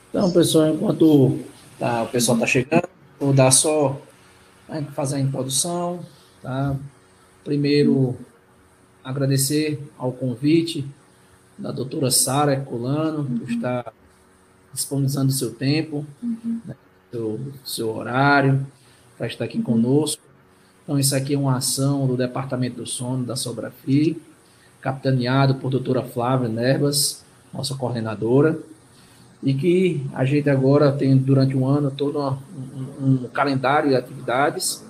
Então, pessoal, enquanto o pessoal está chegando, vou dar só fazer a introdução, tá? Primeiro, agradecer ao convite da doutora Sara Herculano, por estar disponibilizando o seu tempo, né, seu horário, para estar aqui conosco. Então, isso aqui é uma ação do Departamento do Sono da Sobrafi, capitaneado por doutora Flávia Nerbas, nossa coordenadora, e que a gente agora tem durante um ano todo um calendário de atividades,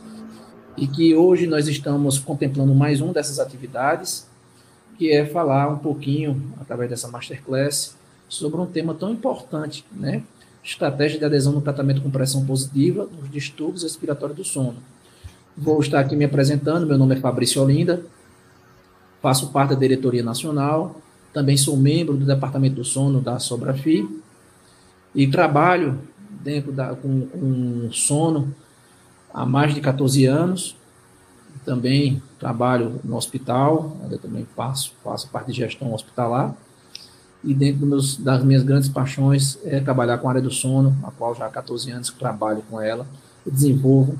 e que hoje nós estamos contemplando mais um dessas atividades, que é falar um pouquinho, através dessa masterclass, sobre um tema tão importante, né? Estratégia de adesão no tratamento com pressão positiva nos distúrbios respiratórios do sono. Vou estar aqui me apresentando, meu nome é Fabrício Olinda, faço parte da diretoria nacional, também sou membro do departamento do sono da Sobrafi, e trabalho com sono há mais de 14 anos. Também trabalho no hospital, eu também faço parte de gestão hospitalar. E dentro das minhas grandes paixões é trabalhar com a área do sono, a qual já há 14 anos que trabalho com ela, e desenvolvo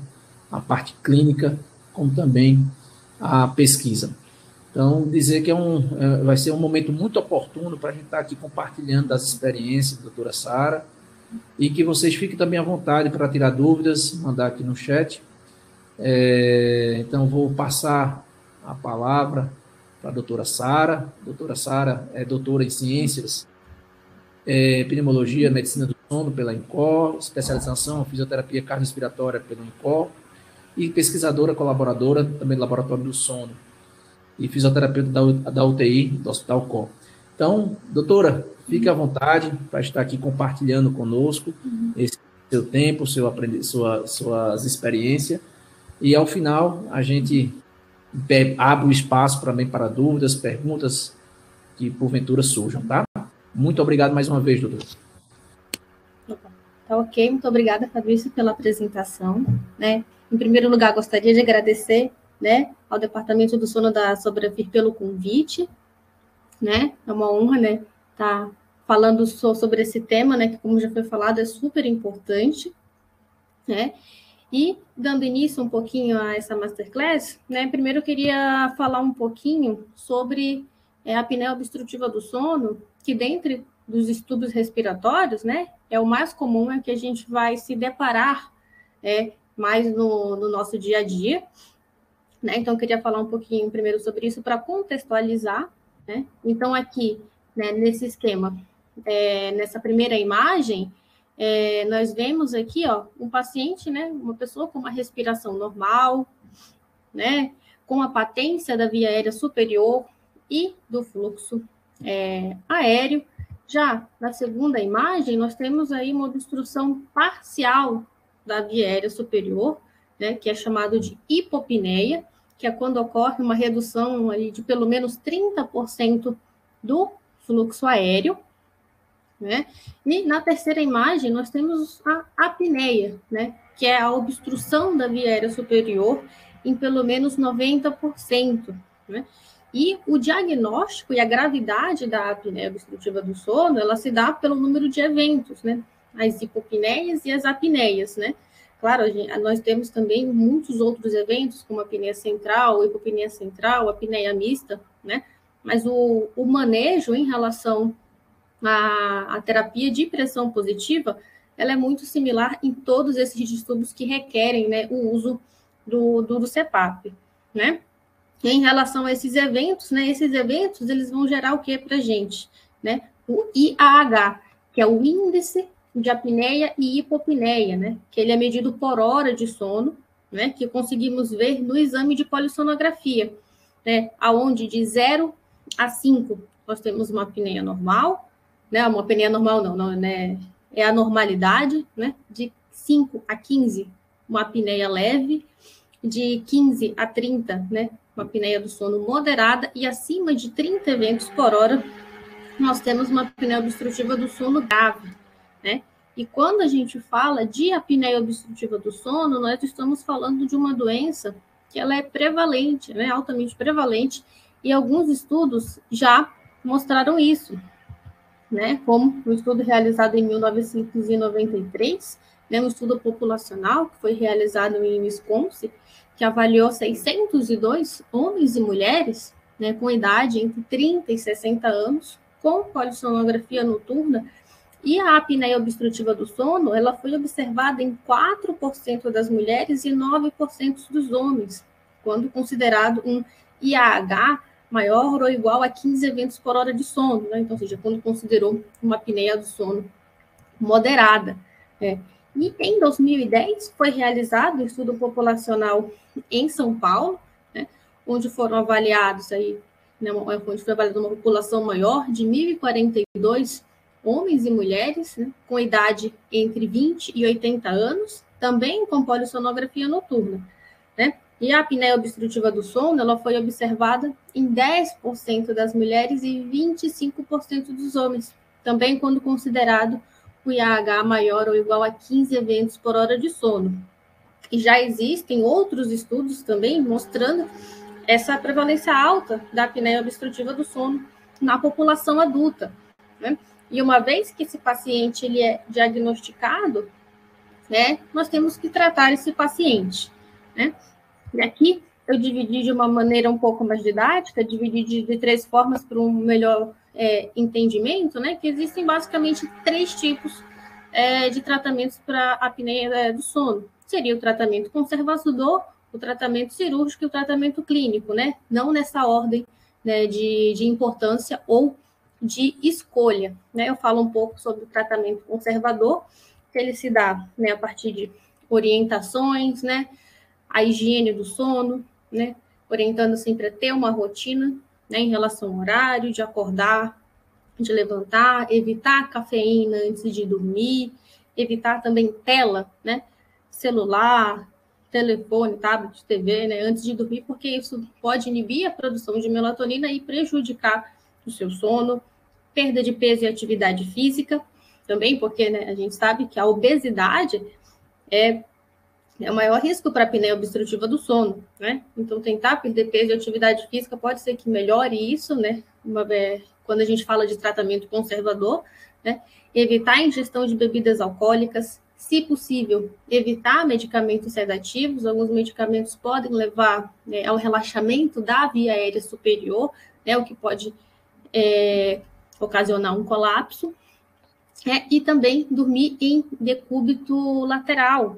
a parte clínica, como também a pesquisa. Então, dizer que vai ser um momento muito oportuno para a gente estar aqui compartilhando das experiências da doutora Sara, e que vocês fiquem também à vontade para tirar dúvidas, mandar aqui no chat. Então, vou passar a palavra para a doutora Sara. A doutora Sara é doutora em ciências, epidemiologia, medicina do sono pela INCOR, especialização em fisioterapia cardiorrespiratória pelo INCOR, e pesquisadora colaboradora também do Laboratório do Sono, e fisioterapeuta da UTI do Hospital COR. Então, doutora, fique à vontade para estar aqui compartilhando conosco esse seu tempo, suas experiências, e ao final a gente abre o espaço também para dúvidas, perguntas que porventura surjam, tá? Muito obrigado mais uma vez, doutora. Tá ok, muito obrigada, Fabrício, pela apresentação, né? Em primeiro lugar, gostaria de agradecer, né, ao Departamento do Sono da Sobrafi pelo convite, né? É uma honra, né, estar falando sobre esse tema, né, que, como já foi falado, é super importante, né? E, dando início um pouquinho a essa masterclass, né, primeiro eu queria falar um pouquinho sobre a apneia obstrutiva do sono, que dentre dos distúrbios respiratórios, né, é o mais comum, é que a gente vai se deparar mais no nosso dia a dia, né? Então, eu queria falar um pouquinho primeiro sobre isso para contextualizar, né? Então, aqui, né, nesse esquema, nessa primeira imagem, nós vemos aqui, ó, um paciente, né, uma pessoa com uma respiração normal, né, com a patência da via aérea superior e do fluxo aéreo. Já na segunda imagem, nós temos aí uma obstrução parcial da via aérea superior, né, que é chamado de hipopneia, que é quando ocorre uma redução ali de pelo menos 30% do fluxo aéreo, né? E na terceira imagem, nós temos a apneia, né, que é a obstrução da via aérea superior em pelo menos 90%, né? E o diagnóstico e a gravidade da apneia obstrutiva do sono, ela se dá pelo número de eventos, né? As hipopneias e as apneias, né? Claro, nós temos também muitos outros eventos, como a apneia central, hipopneia central, a apneia mista, né? Mas o manejo em relação à terapia de pressão positiva, ela é muito similar em todos esses distúrbios que requerem, né, o uso do CPAP, né? Em relação a esses eventos, né, eles vão gerar o que para a gente? Né? O IAH, que é o índice de apneia e hipopneia, né? Que ele é medido por hora de sono, né? Que conseguimos ver no exame de polissonografia, né? Aonde de 0 a 5 nós temos uma apneia normal, né? Uma apneia normal não, né? É a normalidade, né? De 5 a 15, uma apneia leve, de 15 a 30, né? Uma apneia do sono moderada, e acima de 30 eventos por hora, nós temos uma apneia obstrutiva do sono grave, né? E quando a gente fala de apneia obstrutiva do sono, nós estamos falando de uma doença que ela é prevalente, né? Altamente prevalente, e alguns estudos já mostraram isso, né, como um estudo realizado em 1993, né, um estudo populacional que foi realizado em Wisconsin, que avaliou 602 homens e mulheres, né, com idade entre 30 e 60 anos, com polissonografia noturna, e a apneia obstrutiva do sono, ela foi observada em 4% das mulheres e 9% dos homens, quando considerado um IAH maior ou igual a 15 eventos por hora de sono, né? Então, ou seja, quando considerou uma apneia do sono moderada. Né? E em 2010 foi realizado um estudo populacional em São Paulo, né, onde foram avaliados aí, né, onde foi avaliada uma população maior de 1.042 homens e mulheres, né, com idade entre 20 e 80 anos, também com polissonografia noturna, né? E a apneia obstrutiva do sono, ela foi observada em 10% das mulheres e 25% dos homens, também quando considerado o IAH maior ou igual a 15 eventos por hora de sono. E já existem outros estudos também mostrando essa prevalência alta da apneia obstrutiva do sono na população adulta, né? E uma vez que esse paciente ele é diagnosticado, né, nós temos que tratar esse paciente, né? E aqui eu dividi de uma maneira um pouco mais didática, dividi de 3 formas para um melhor entendimento, né? Que existem basicamente 3 tipos de tratamentos para apneia do sono. Seria o tratamento conservador, o tratamento cirúrgico e o tratamento clínico, né? Não nessa ordem, né, de importância ou de escolha, né? Eu falo um pouco sobre o tratamento conservador, que ele se dá, né, a partir de orientações, né? A higiene do sono, né? Orientando sempre a ter uma rotina, né, em relação ao horário, de acordar, de levantar, evitar cafeína antes de dormir, evitar também tela, né? Celular, telefone, tablet, TV, né? Antes de dormir, porque isso pode inibir a produção de melatonina e prejudicar o seu sono, perda de peso e atividade física, também porque, né, a gente sabe que a obesidade é o maior risco para a apneia obstrutiva do sono, né? Então, tentar perder peso e atividade física pode ser que melhore isso, né? Quando a gente fala de tratamento conservador, né? Evitar a ingestão de bebidas alcoólicas, se possível, evitar medicamentos sedativos. Alguns medicamentos podem levar, né, ao relaxamento da via aérea superior, né? O que pode ocasionar um colapso. E também dormir em decúbito lateral,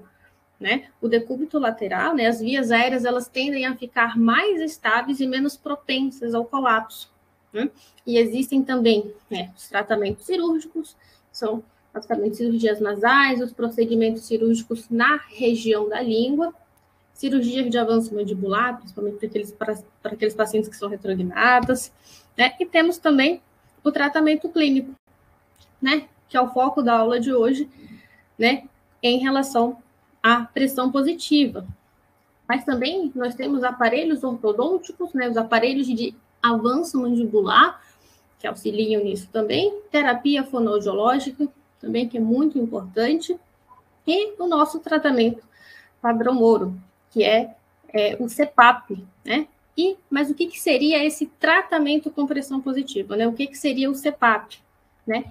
né? O decúbito lateral, né, as vias aéreas, elas tendem a ficar mais estáveis e menos propensas ao colapso, né? E existem também, né, os tratamentos cirúrgicos, são basicamente cirurgias nasais, os procedimentos cirúrgicos na região da língua, cirurgia de avanço mandibular, principalmente para aqueles pacientes que são retrognatas, né? E temos também o tratamento clínico, né, que é o foco da aula de hoje, né, em relação à pressão positiva. Mas também nós temos aparelhos ortodônticos, né, os aparelhos de avanço mandibular, que auxiliam nisso também, terapia fonoaudiológica, também, que é muito importante, e o nosso tratamento padrão ouro, que é o CPAP, né? Mas o que seria esse tratamento com pressão positiva, né? O que seria o CPAP, né?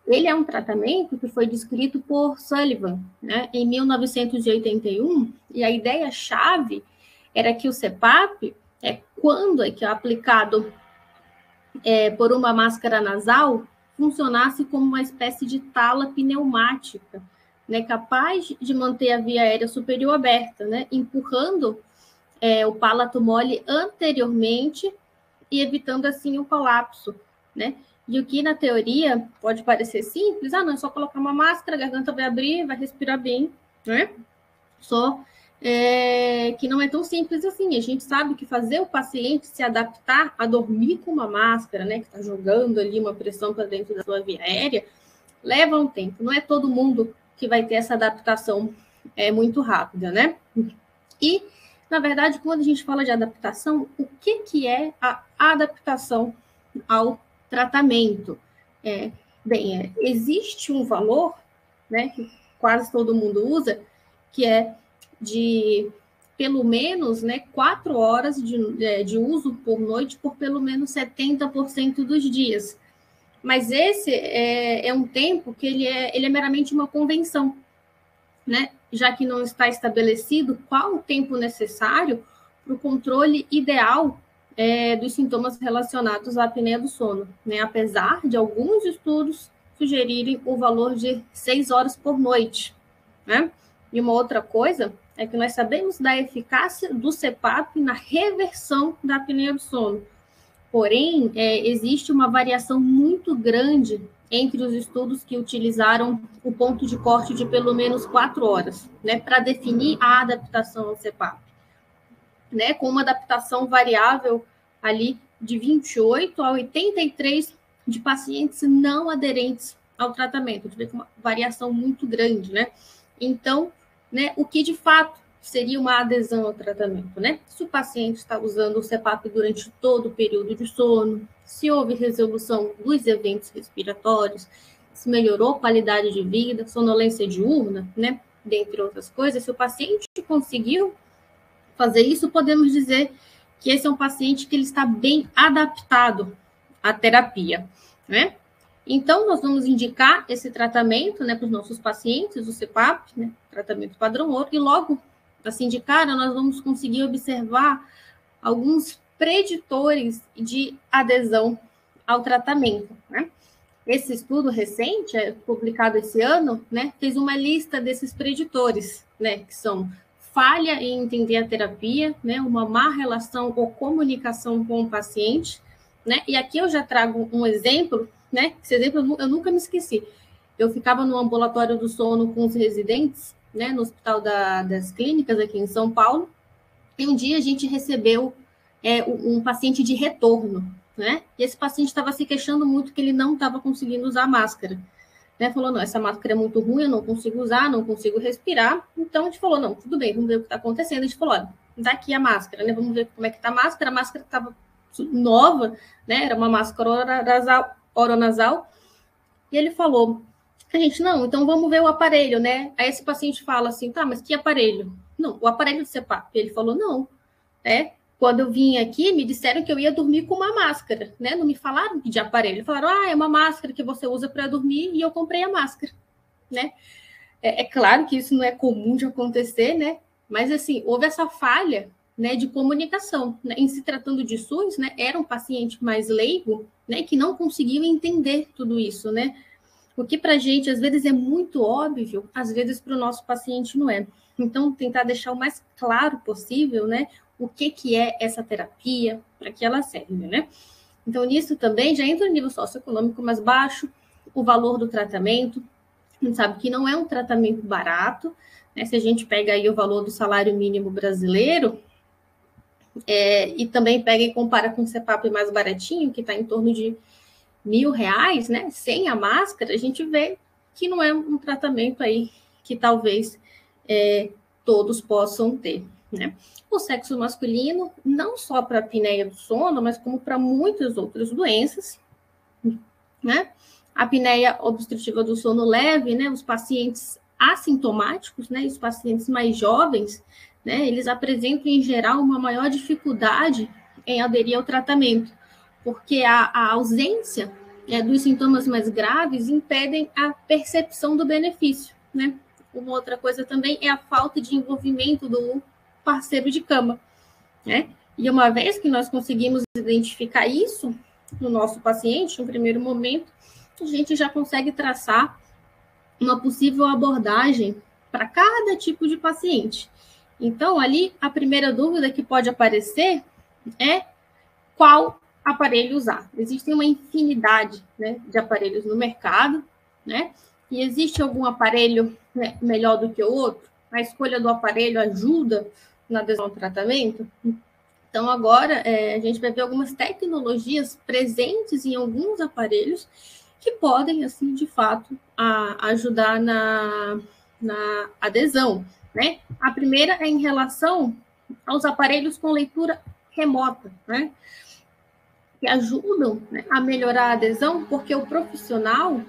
Ele é um tratamento que foi descrito por Sullivan, né, em 1981, e a ideia-chave era que o CPAP, quando é que é aplicado por uma máscara nasal, funcionasse como uma espécie de tala pneumática, né, capaz de manter a via aérea superior aberta, né, empurrando o palato mole anteriormente e evitando, assim, o colapso, né? E o que, na teoria, pode parecer simples, não, é só colocar uma máscara, a garganta vai abrir, vai respirar bem, né? Só que não é tão simples assim. A gente sabe que fazer o paciente se adaptar a dormir com uma máscara, né, que está jogando ali uma pressão para dentro da sua via aérea, leva um tempo. Não é todo mundo que vai ter essa adaptação muito rápida, né? E, na verdade, quando a gente fala de adaptação, o que é a adaptação ao tratamento? Existe um valor, né, que quase todo mundo usa, que é de pelo menos, né, 4 horas de uso por noite por pelo menos 70% dos dias. Mas esse é um tempo que ele é meramente uma convenção, né? Já que não está estabelecido qual o tempo necessário para o controle ideal dos sintomas relacionados à apneia do sono, né? Apesar de alguns estudos sugerirem o valor de 6 horas por noite, né? E uma outra coisa é que nós sabemos da eficácia do CPAP na reversão da apneia do sono. Porém, existe uma variação muito grande entre os estudos que utilizaram o ponto de corte de pelo menos 4 horas, né, para definir a adaptação ao CPAP, né, com uma adaptação variável ali de 28 a 83 de pacientes não aderentes ao tratamento, de uma variação muito grande, né? Então, né, o que de fato seria uma adesão ao tratamento, né? Se o paciente está usando o CPAP durante todo o período de sono, se houve resolução dos eventos respiratórios, se melhorou a qualidade de vida, sonolência diurna, né? Dentre outras coisas, se o paciente conseguiu fazer isso, podemos dizer que esse é um paciente que ele está bem adaptado à terapia, né? Então, nós vamos indicar esse tratamento, né, para os nossos pacientes, o CPAP, né, tratamento padrão ouro, e logo, assim de cara, nós vamos conseguir observar alguns preditores de adesão ao tratamento, né? Esse estudo recente, publicado esse ano, né, fez uma lista desses preditores, né, que são falha em entender a terapia, né, uma má relação ou comunicação com o paciente, né, e aqui eu já trago um exemplo, né, esse exemplo eu nunca me esqueci. Eu ficava no ambulatório do sono com os residentes, né, no Hospital das Clínicas aqui em São Paulo, e um dia a gente recebeu um paciente de retorno, né, e esse paciente estava se queixando muito que ele não estava conseguindo usar máscara. Né, falou, não, essa máscara é muito ruim, eu não consigo usar, não consigo respirar. Então, a gente falou, não, tudo bem, vamos ver o que está acontecendo. A gente falou, olha, dá aqui a máscara, né, vamos ver como é que está a máscara. A máscara estava nova, né, era uma máscara oronasal. E ele falou, a gente, não, então vamos ver o aparelho, né. Aí esse paciente fala assim, tá, mas que aparelho? Não, o aparelho do CPAP. Ele falou, não, quando eu vim aqui, me disseram que eu ia dormir com uma máscara, né? Não me falaram de aparelho. Falaram, é uma máscara que você usa para dormir, e eu comprei a máscara, né? É claro que isso não é comum de acontecer, né? Mas, assim, houve essa falha, né, de comunicação, né? Em se tratando de SUS, né? Era um paciente mais leigo, né? Que não conseguiu entender tudo isso, né? O que para a gente, às vezes, é muito óbvio, às vezes, para o nosso paciente não é. Então, tentar deixar o mais claro possível, né? O que é essa terapia, para que ela serve, né? Então, nisso também já entra o nível socioeconômico mais baixo, o valor do tratamento. A gente sabe que não é um tratamento barato, né? Se a gente pega aí o valor do salário mínimo brasileiro, e também pega e compara com o CPAP mais baratinho, que está em torno de R$1.000, né? Sem a máscara, a gente vê que não é um tratamento aí que talvez todos possam ter, né? O sexo masculino, não só para a apneia do sono, mas como para muitas outras doenças, né? A apneia obstrutiva do sono leve, né? Os pacientes assintomáticos, né? E os pacientes mais jovens, né? Eles apresentam, em geral, uma maior dificuldade em aderir ao tratamento, porque a ausência dos sintomas mais graves impedem a percepção do benefício, né? Uma outra coisa também é a falta de envolvimento do parceiro de cama, né? E uma vez que nós conseguimos identificar isso no nosso paciente, no primeiro momento, a gente já consegue traçar uma possível abordagem para cada tipo de paciente. Então, ali, a primeira dúvida que pode aparecer é qual aparelho usar. Existe uma infinidade, né, de aparelhos no mercado, né? E existe algum aparelho, né, melhor do que o outro? A escolha do aparelho ajuda na adesão ao tratamento? Então, agora, a gente vai ver algumas tecnologias presentes em alguns aparelhos que podem, assim, de fato, ajudar na adesão, né? A primeira é em relação aos aparelhos com leitura remota, né? Que ajudam, né, a melhorar a adesão, porque o profissional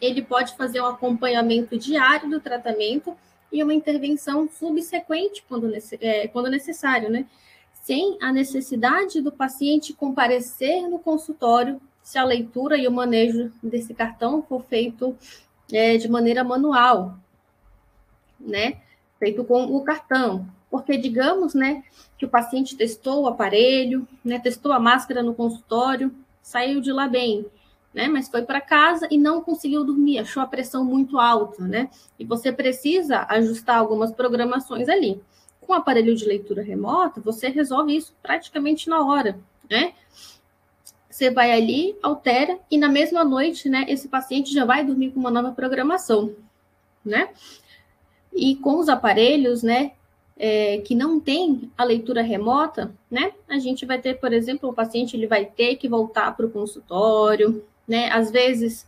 ele pode fazer um acompanhamento diário do tratamento e uma intervenção subsequente quando necessário, né? Sem a necessidade do paciente comparecer no consultório se a leitura e o manejo desse cartão for feito de maneira manual, né? Feito com o cartão. Porque, digamos, né, que o paciente testou o aparelho, né, testou a máscara no consultório, saiu de lá bem, né, mas foi para casa e não conseguiu dormir, achou a pressão muito alta, né? E você precisa ajustar algumas programações ali. Com o aparelho de leitura remota, você resolve isso praticamente na hora, né? Você vai ali, altera, e na mesma noite, né, esse paciente já vai dormir com uma nova programação, né? E com os aparelhos, né, que não tem a leitura remota, né, a gente vai ter, por exemplo, o paciente ele vai ter que voltar para o consultório, né, às vezes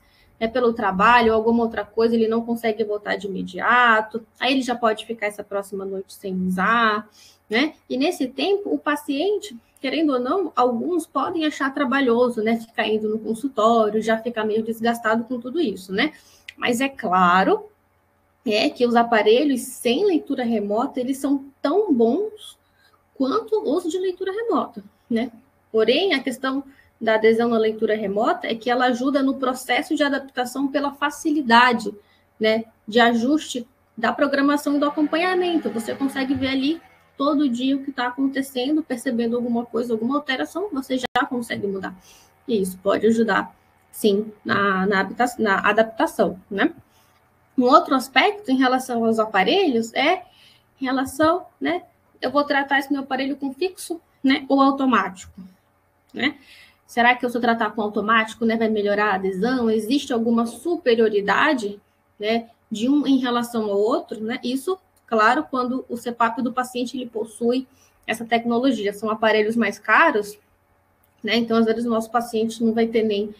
pelo trabalho ou alguma outra coisa, ele não consegue voltar de imediato, aí ele já pode ficar essa próxima noite sem usar, né, e nesse tempo, o paciente, querendo ou não, alguns podem achar trabalhoso, né, ficar indo no consultório, já ficar meio desgastado com tudo isso, né, mas é claro que os aparelhos sem leitura remota, eles são tão bons quanto os de leitura remota, né? Porém, a questão da adesão à leitura remota é que ela ajuda no processo de adaptação pela facilidade, né, de ajuste da programação e do acompanhamento. Você consegue ver ali todo dia o que está acontecendo, percebendo alguma coisa, alguma alteração, você já consegue mudar. E isso pode ajudar, sim, na adaptação, né? Um outro aspecto em relação aos aparelhos é em relação, né, eu vou tratar esse meu aparelho com fixo, né, ou automático, né? Será que eu, se eu tratar com automático, né, vai melhorar a adesão? Existe alguma superioridade, né, de um em relação ao outro, né? Isso, claro, quando o CPAP do paciente ele possui essa tecnologia. São aparelhos mais caros, né? Então, às vezes, o nosso paciente não vai ter nem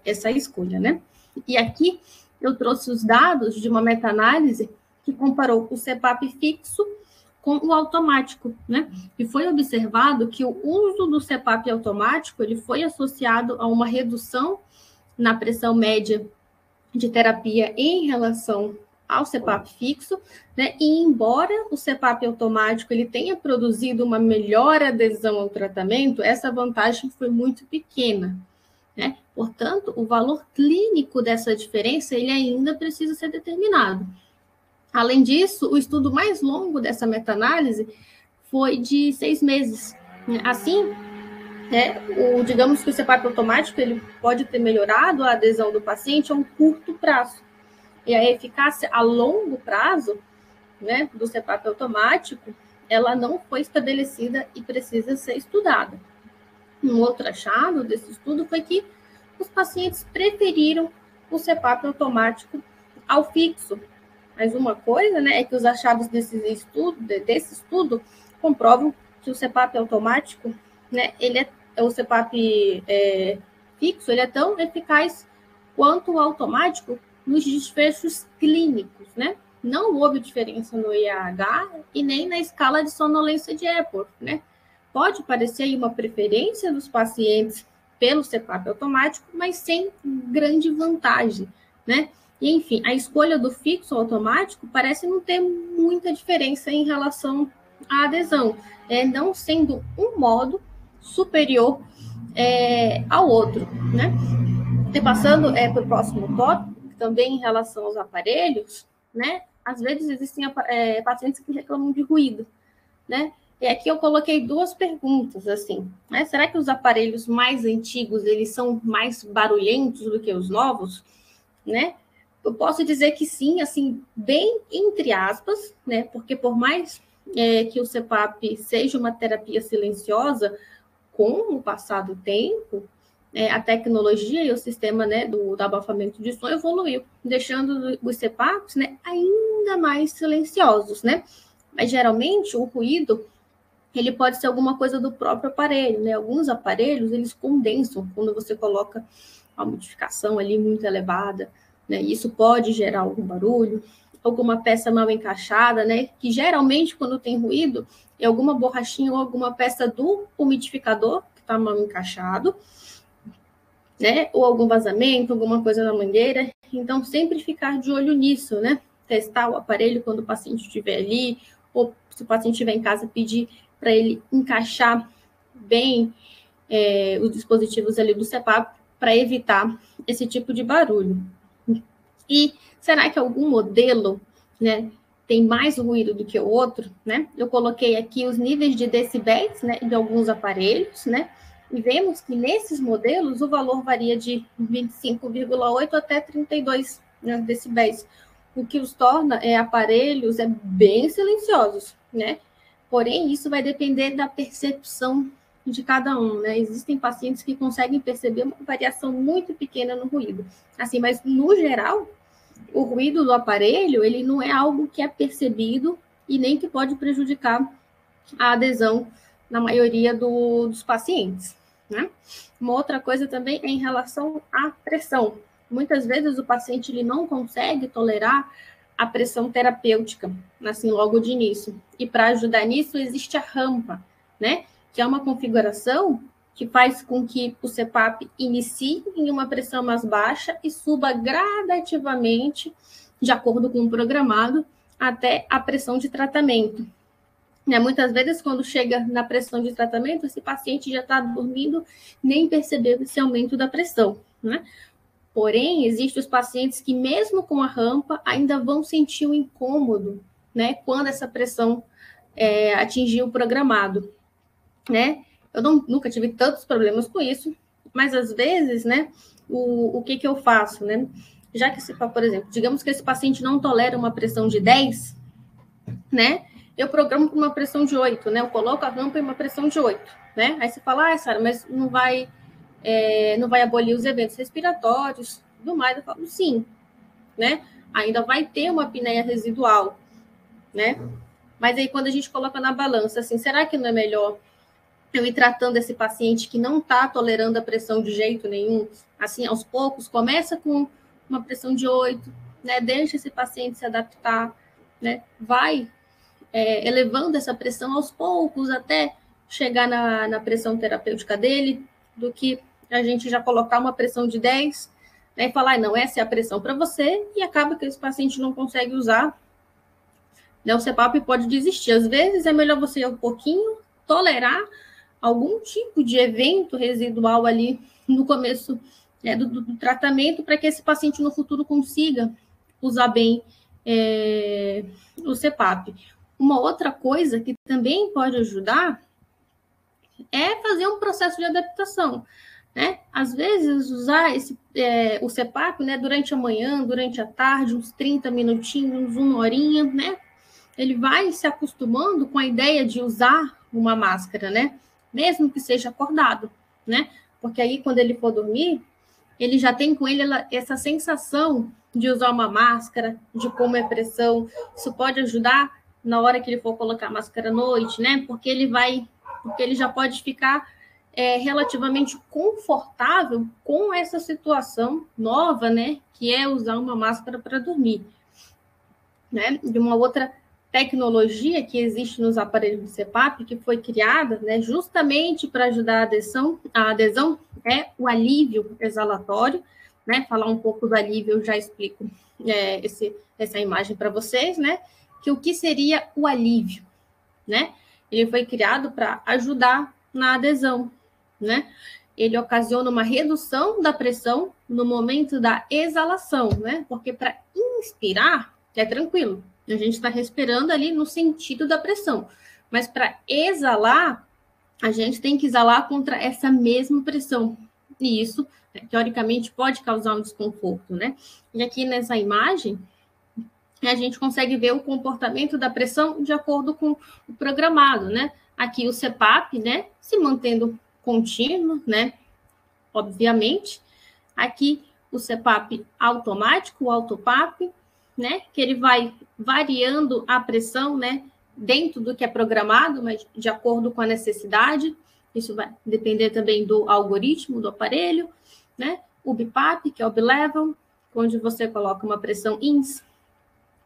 essa escolha, né? E aqui eu trouxe os dados de uma meta-análise que comparou o CPAP fixo com o automático, né? E foi observado que o uso do CPAP automático ele foi associado a uma redução na pressão média de terapia em relação ao CPAP fixo, né? E embora o CPAP automático ele tenha produzido uma melhor adesão ao tratamento, essa vantagem foi muito pequena, né? Portanto, o valor clínico dessa diferença ele ainda precisa ser determinado. Além disso, o estudo mais longo dessa meta-análise foi de 6 meses. Assim, digamos que o CPAP automático ele pode ter melhorado a adesão do paciente a um curto prazo. E a eficácia a longo prazo, né, do CPAP automático, ela não foi estabelecida e precisa ser estudada. Um outro achado desse estudo foi que os pacientes preferiram o CPAP automático ao fixo. Mas uma coisa, né, é que os achados desse estudo comprovam que o CPAP automático, né, o CPAP fixo, ele é tão eficaz quanto o automático nos desfechos clínicos, né? Não houve diferença no IAH e nem na escala de sonolência de Epworth, né? Pode parecer aí uma preferência dos pacientes pelo CPAP automático, mas sem grande vantagem, né? E, enfim, a escolha do fixo automático parece não ter muita diferença em relação à adesão, não sendo um modo superior ao outro, né? E passando para o próximo tópico, também em relação aos aparelhos, né? Às vezes existem pacientes que reclamam de ruído, né? E aqui eu coloquei duas perguntas, assim, né? Será que os aparelhos mais antigos, eles são mais barulhentos do que os novos, né? Eu posso dizer que sim, assim, bem entre aspas, né? Porque por mais que o CPAP seja uma terapia silenciosa, com o passar do tempo, a tecnologia e o sistema, né, do abafamento de som evoluiu, deixando os CPAPs, né, ainda mais silenciosos, né? Mas geralmente o ruído ele pode ser alguma coisa do próprio aparelho, né? Alguns aparelhos eles condensam quando você coloca a modificação ali muito elevada, né? Isso pode gerar algum barulho, alguma peça mal encaixada, né? Que geralmente quando tem ruído é alguma borrachinha ou alguma peça do umidificador que está mal encaixado, né? Ou algum vazamento, alguma coisa na mangueira. Então sempre ficar de olho nisso, né? Testar o aparelho quando o paciente estiver ali, ou se o paciente estiver em casa, pedir para ele encaixar bem os dispositivos ali do CPAP para evitar esse tipo de barulho. E será que algum modelo, né, tem mais ruído do que o outro, né? Eu coloquei aqui os níveis de decibéis, né, de alguns aparelhos, né? E vemos que nesses modelos o valor varia de 25,8 até 32, né, decibéis, o que os torna aparelhos bem silenciosos, né? Porém, isso vai depender da percepção de cada um, né? Existem pacientes que conseguem perceber uma variação muito pequena no ruído, assim, mas no geral, o ruído do aparelho, ele não é algo que é percebido e nem que pode prejudicar a adesão na maioria dos pacientes, né? Uma outra coisa também é em relação à pressão. Muitas vezes o paciente ele não consegue tolerar a pressão terapêutica, assim, logo de início. E para ajudar nisso, existe a rampa, né? Que é uma configuração que faz com que o CPAP inicie em uma pressão mais baixa e suba gradativamente, de acordo com o programado, até a pressão de tratamento. Muitas vezes, quando chega na pressão de tratamento, esse paciente já está dormindo, nem percebeu esse aumento da pressão, né? Porém, existem os pacientes que, mesmo com a rampa, ainda vão sentir um incômodo, né? Quando essa pressão atingir o programado, né? Eu nunca tive tantos problemas com isso, mas às vezes, né? O que eu faço, né? Já que, por exemplo, digamos que esse paciente não tolera uma pressão de 10, né? Eu programo para uma pressão de 8, né? Eu coloco a rampa em uma pressão de 8, né? Aí você fala, Sara, mas não vai abolir os eventos respiratórios, tudo mais. Eu falo, sim, né? Ainda vai ter uma apneia residual, né? Mas aí quando a gente coloca na balança, assim, será que não é melhor eu ir tratando esse paciente que não está tolerando a pressão de jeito nenhum, assim, aos poucos, começa com uma pressão de 8, né? Deixa esse paciente se adaptar, né? Vai elevando essa pressão aos poucos até chegar na pressão terapêutica dele, do que a gente já colocar uma pressão de 10, né, e falar, não, essa é a pressão para você, e acaba que esse paciente não consegue usar, né, o CPAP pode desistir. Às vezes é melhor você ir um pouquinho, tolerar algum tipo de evento residual ali no começo do tratamento, para que esse paciente no futuro consiga usar bem o CPAP. Uma outra coisa que também pode ajudar é fazer um processo de adaptação, né? Às vezes, usar o CPAP, né, durante a manhã, durante a tarde, uns 30 minutinhos, uma horinha, né? Ele vai se acostumando com a ideia de usar uma máscara, né? Mesmo que seja acordado, né? Porque aí, quando ele for dormir, ele já tem com ele essa sensação de usar uma máscara, de como é pressão. Isso pode ajudar na hora que ele for colocar a máscara à noite, né? Porque ele já pode ficar relativamente confortável com essa situação nova, né? Que é usar uma máscara para dormir, né? De uma outra tecnologia que existe nos aparelhos do CPAP, que foi criada, né, justamente para ajudar a adesão, é o alívio exalatório, né? Falar um pouco do alívio, eu já explico essa imagem para vocês, né? Que o que seria o alívio, né? Ele foi criado para ajudar na adesão, né? Ele ocasiona uma redução da pressão no momento da exalação, né? Porque para inspirar é tranquilo, a gente está respirando ali no sentido da pressão, mas para exalar, a gente tem que exalar contra essa mesma pressão, e isso, teoricamente, pode causar um desconforto, né? E aqui nessa imagem, a gente consegue ver o comportamento da pressão de acordo com o programado, né? Aqui o CPAP, né, se mantendo contínuo, né, obviamente. Aqui o CPAP automático, o autopap, né, que ele vai variando a pressão, né, dentro do que é programado, mas de acordo com a necessidade. Isso vai depender também do algoritmo do aparelho, né? O BiPAP, que é o bilevel, onde você coloca uma pressão ins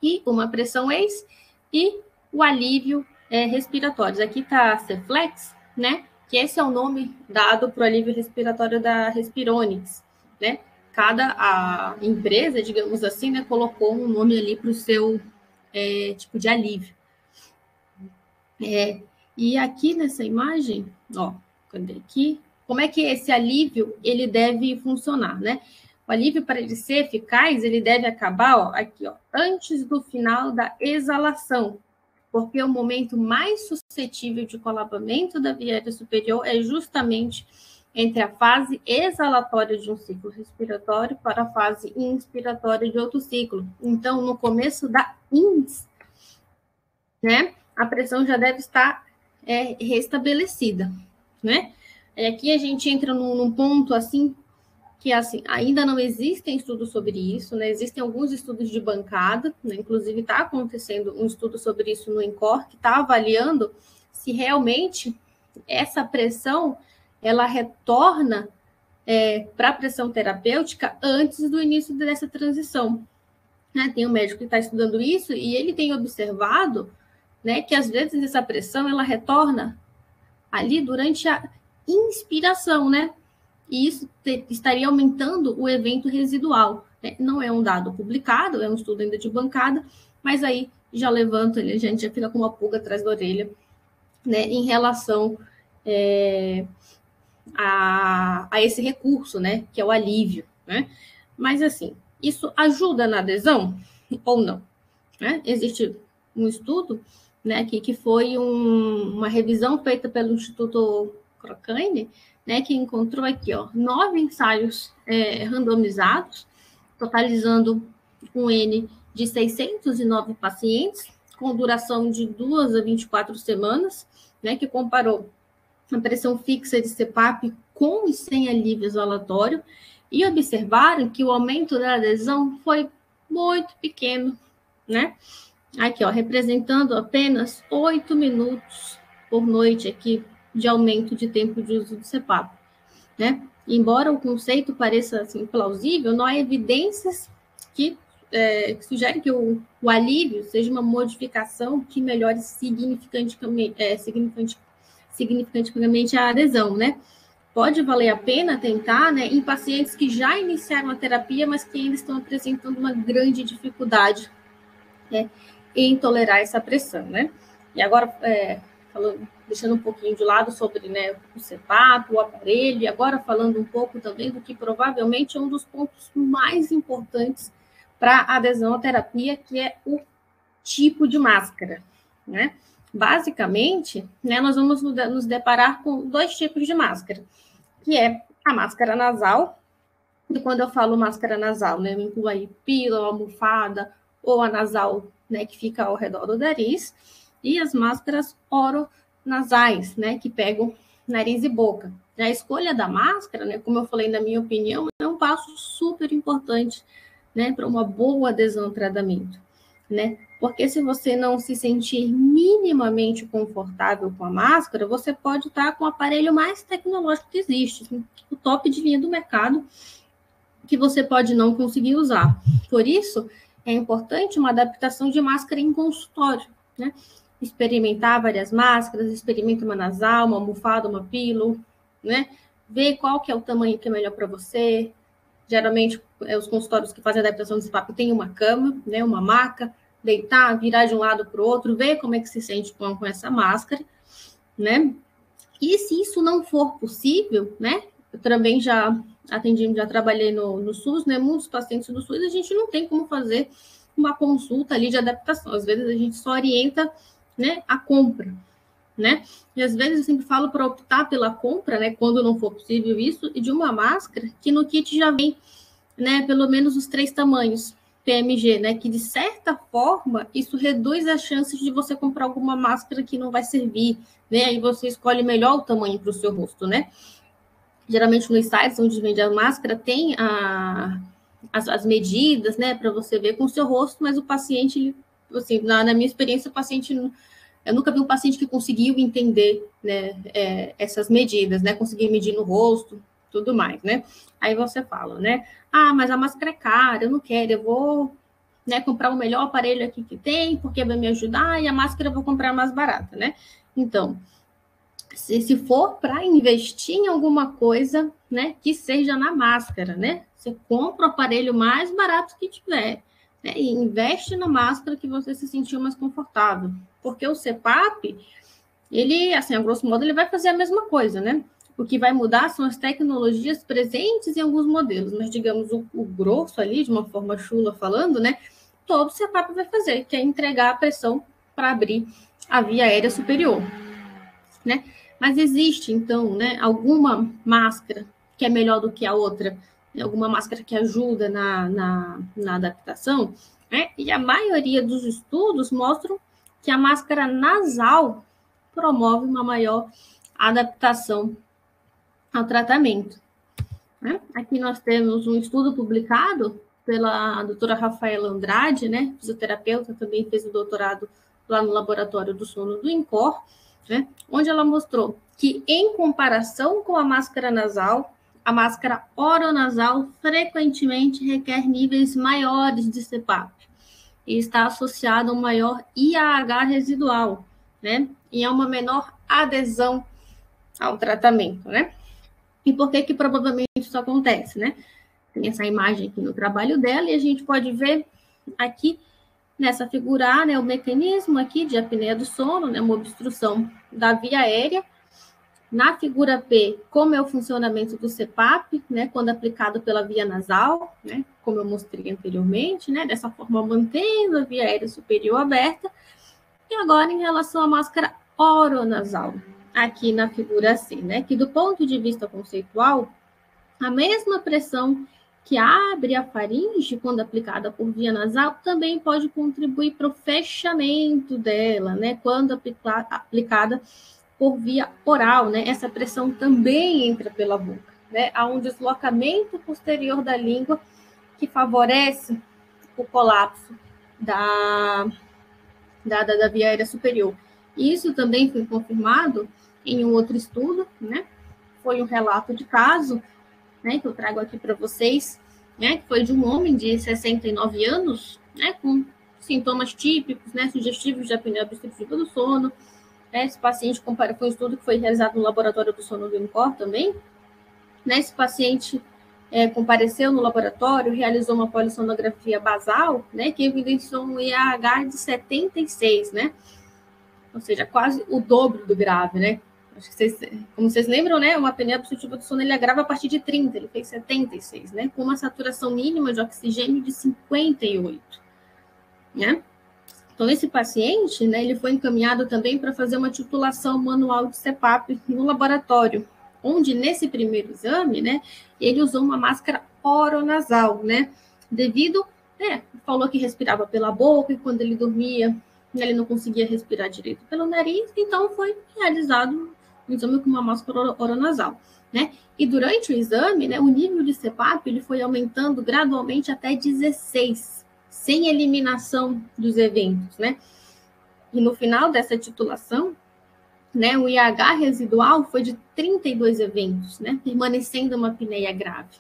e uma pressão ex, e o alívio respiratório. Aqui está a Ceflex, né? Que esse é o nome dado para o alívio respiratório da Respironics, né? Cada empresa, digamos assim, né, colocou um nome ali para o seu tipo de alívio. E aqui nessa imagem, ó, cadê aqui? como é que esse alívio ele deve funcionar, né? O alívio, para ele ser eficaz, ele deve acabar, ó, aqui, ó, antes do final da exalação, porque o momento mais suscetível de colapsamento da via aérea superior é justamente entre a fase exalatória de um ciclo respiratório para a fase inspiratória de outro ciclo. Então, no começo da ins, né, a pressão já deve estar restabelecida, né? E aqui a gente entra num ponto, assim, que assim, ainda não existem estudos sobre isso, né? Existem alguns estudos de bancada, né? Inclusive está acontecendo um estudo sobre isso no INCOR, que está avaliando se realmente essa pressão ela retorna para a pressão terapêutica antes do início dessa transição. Né? Tem um médico que está estudando isso e ele tem observado, né, que às vezes essa pressão ela retorna ali durante a inspiração, né? E isso estaria aumentando o evento residual. Né? Não é um dado publicado, é um estudo ainda de bancada, mas aí já levanta, a gente já fica com uma pulga atrás da orelha, né, em relação a esse recurso, né, que é o alívio. Né? Mas, assim, isso ajuda na adesão ou não? Né? Existe um estudo, né, que foi uma revisão feita pelo Instituto Crocane, né, que encontrou aqui, ó, 9 ensaios randomizados, totalizando um N de 609 pacientes, com duração de 2 a 24 semanas, né, que comparou a pressão fixa de CPAP com e sem alívio exalatório, e observaram que o aumento da adesão foi muito pequeno, né? Aqui, ó, representando apenas 8 minutos por noite aqui de aumento de tempo de uso do CPAP, né? Embora o conceito pareça assim plausível, não há evidências que sugerem que o alívio seja uma modificação que melhore significativamente a adesão, né? Pode valer a pena tentar, né, em pacientes que já iniciaram a terapia, mas que ainda estão apresentando uma grande dificuldade, né, em tolerar essa pressão, né? E agora, deixando um pouquinho de lado sobre, né, o CPAP, o aparelho, e agora falando um pouco também do que provavelmente é um dos pontos mais importantes para a adesão à terapia, que é o tipo de máscara, né? Basicamente, né, nós vamos nos deparar com 2 tipos de máscara, que é a máscara nasal, e quando eu falo máscara nasal, né, eu incluo aí pílula, almofada, ou a nasal, né, que fica ao redor do nariz, e as máscaras oronasais, né, que pegam nariz e boca. A escolha da máscara, né, como eu falei, na minha opinião, é um passo super importante, né, para uma boa adesão ao tratamento, né? Porque se você não se sentir minimamente confortável com a máscara, você pode estar com o aparelho mais tecnológico que existe, assim, o top de linha do mercado, que você pode não conseguir usar. Por isso, é importante uma adaptação de máscara em consultório, né? Experimentar várias máscaras, experimenta uma nasal, uma almofada, uma pílula, né? Ver qual que é o tamanho que é melhor para você. Geralmente, os consultórios que fazem adaptação de CPAP têm uma cama, né? Uma maca, deitar, virar de um lado para o outro, ver como é que se sente com essa máscara, né? E se isso não for possível, né? Eu também já trabalhei no SUS, né? Muitos pacientes do SUS, a gente não tem como fazer uma consulta ali de adaptação. Às vezes a gente só orienta, né, a compra, né? E às vezes eu sempre falo para optar pela compra, né, quando não for possível isso, e de uma máscara que no kit já vem, né, pelo menos os 3 tamanhos PMG, né, que de certa forma isso reduz as chances de você comprar alguma máscara que não vai servir, né? Aí você escolhe melhor o tamanho para o seu rosto, né? Geralmente nos sites onde vende a máscara tem as medidas, né, para você ver com o seu rosto, mas o paciente, assim, na minha experiência, o paciente, eu nunca vi um paciente que conseguiu entender, né, essas medidas, né, conseguir medir no rosto, tudo mais, né? Aí você fala, né, mas a máscara é cara, eu não quero, eu vou, né, comprar o melhor aparelho aqui que tem, porque vai me ajudar, e a máscara eu vou comprar mais barata, né? Então, se for para investir em alguma coisa, né, que seja na máscara, né? Você compra o aparelho mais barato que tiver, né, e investe na máscara que você se sentiu mais confortável. Porque o CPAP, ele, assim, a grosso modo, ele vai fazer a mesma coisa, né? O que vai mudar são as tecnologias presentes em alguns modelos, mas, digamos, o grosso ali, de uma forma chula falando, né? Todo o CPAP vai fazer, que é entregar a pressão para abrir a via aérea superior, né? Mas existe, então, né, alguma máscara que é melhor do que a outra, né, alguma máscara que ajuda na adaptação, né? E a maioria dos estudos mostram que a máscara nasal promove uma maior adaptação ao tratamento, né? Aqui nós temos um estudo publicado pela doutora Rafaela Andrade, né, fisioterapeuta, também fez o doutorado lá no Laboratório do Sono do INCOR, né, onde ela mostrou que, em comparação com a máscara nasal, a máscara oronasal frequentemente requer níveis maiores de CPAP e está associada a um maior IAH residual, né, e a uma menor adesão ao tratamento, né? E por que provavelmente isso acontece, né? Tem essa imagem aqui no trabalho dela e a gente pode ver aqui nessa figura A, né, o mecanismo aqui de apneia do sono, né, uma obstrução da via aérea. Na figura P, como é o funcionamento do CPAP, né, quando aplicado pela via nasal, né, como eu mostrei anteriormente, né, dessa forma mantendo a via aérea superior aberta. E agora em relação à máscara oronasal, aqui na figura C, né, que do ponto de vista conceitual, a mesma pressão que abre a faringe quando aplicada por via nasal também pode contribuir para o fechamento dela, né, quando aplicada por via oral, né, essa pressão também entra pela boca, né, há um deslocamento posterior da língua que favorece o colapso da via aérea superior. Isso também foi confirmado em um outro estudo, né? Foi um relato de caso, né, que eu trago aqui para vocês, né, que foi de um homem de 69 anos, né, com sintomas típicos, né, sugestivos de apneia obstrutiva do sono. Esse paciente foi um estudo que foi realizado no Laboratório do Sono do INCOR também, né? Esse paciente compareceu no laboratório, realizou uma polissonografia basal, né, que evidenciou um IAH de 76, né? Ou seja, quase o dobro do grave, né? Acho que vocês, como vocês lembram, né, uma apneia obstrutiva do sono ele agrava a partir de 30, ele fez 76, né, com uma saturação mínima de oxigênio de 58, né? Então, esse paciente, né, ele foi encaminhado também para fazer uma titulação manual de CPAP no laboratório, onde, nesse primeiro exame, né, ele usou uma máscara oronasal, né, devido, falou que respirava pela boca e quando ele dormia, ele não conseguia respirar direito pelo nariz, então foi realizado um exame com uma máscara oronasal, né, e durante o exame, né, o nível de CPAP, ele foi aumentando gradualmente até 16, sem eliminação dos eventos, né? E no final dessa titulação, né, o IH residual foi de 32 eventos, né, permanecendo uma apneia grave,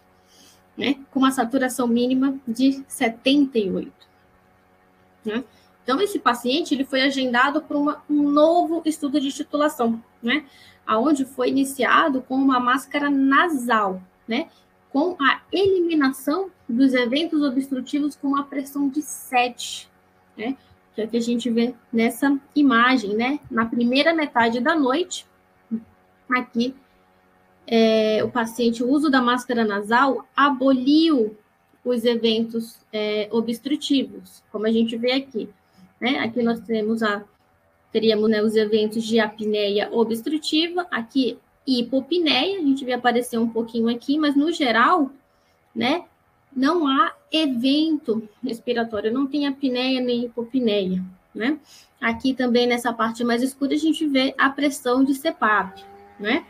né, com uma saturação mínima de 78. Né? Então, esse paciente ele foi agendado para um novo estudo de titulação, né, aonde foi iniciado com uma máscara nasal, né, com a eliminação dos eventos obstrutivos com uma pressão de 7, né? Que é o que a gente vê nessa imagem, né? Na primeira metade da noite, aqui, o paciente, o uso da máscara nasal aboliu os eventos obstrutivos, como a gente vê aqui, né? Aqui nós teríamos, né, os eventos de apneia obstrutiva, aqui hipopneia, a gente vai aparecer um pouquinho aqui, mas no geral, né, não há evento respiratório, não tem apneia nem hipopneia, né? Aqui também nessa parte mais escura a gente vê a pressão de CPAP, né?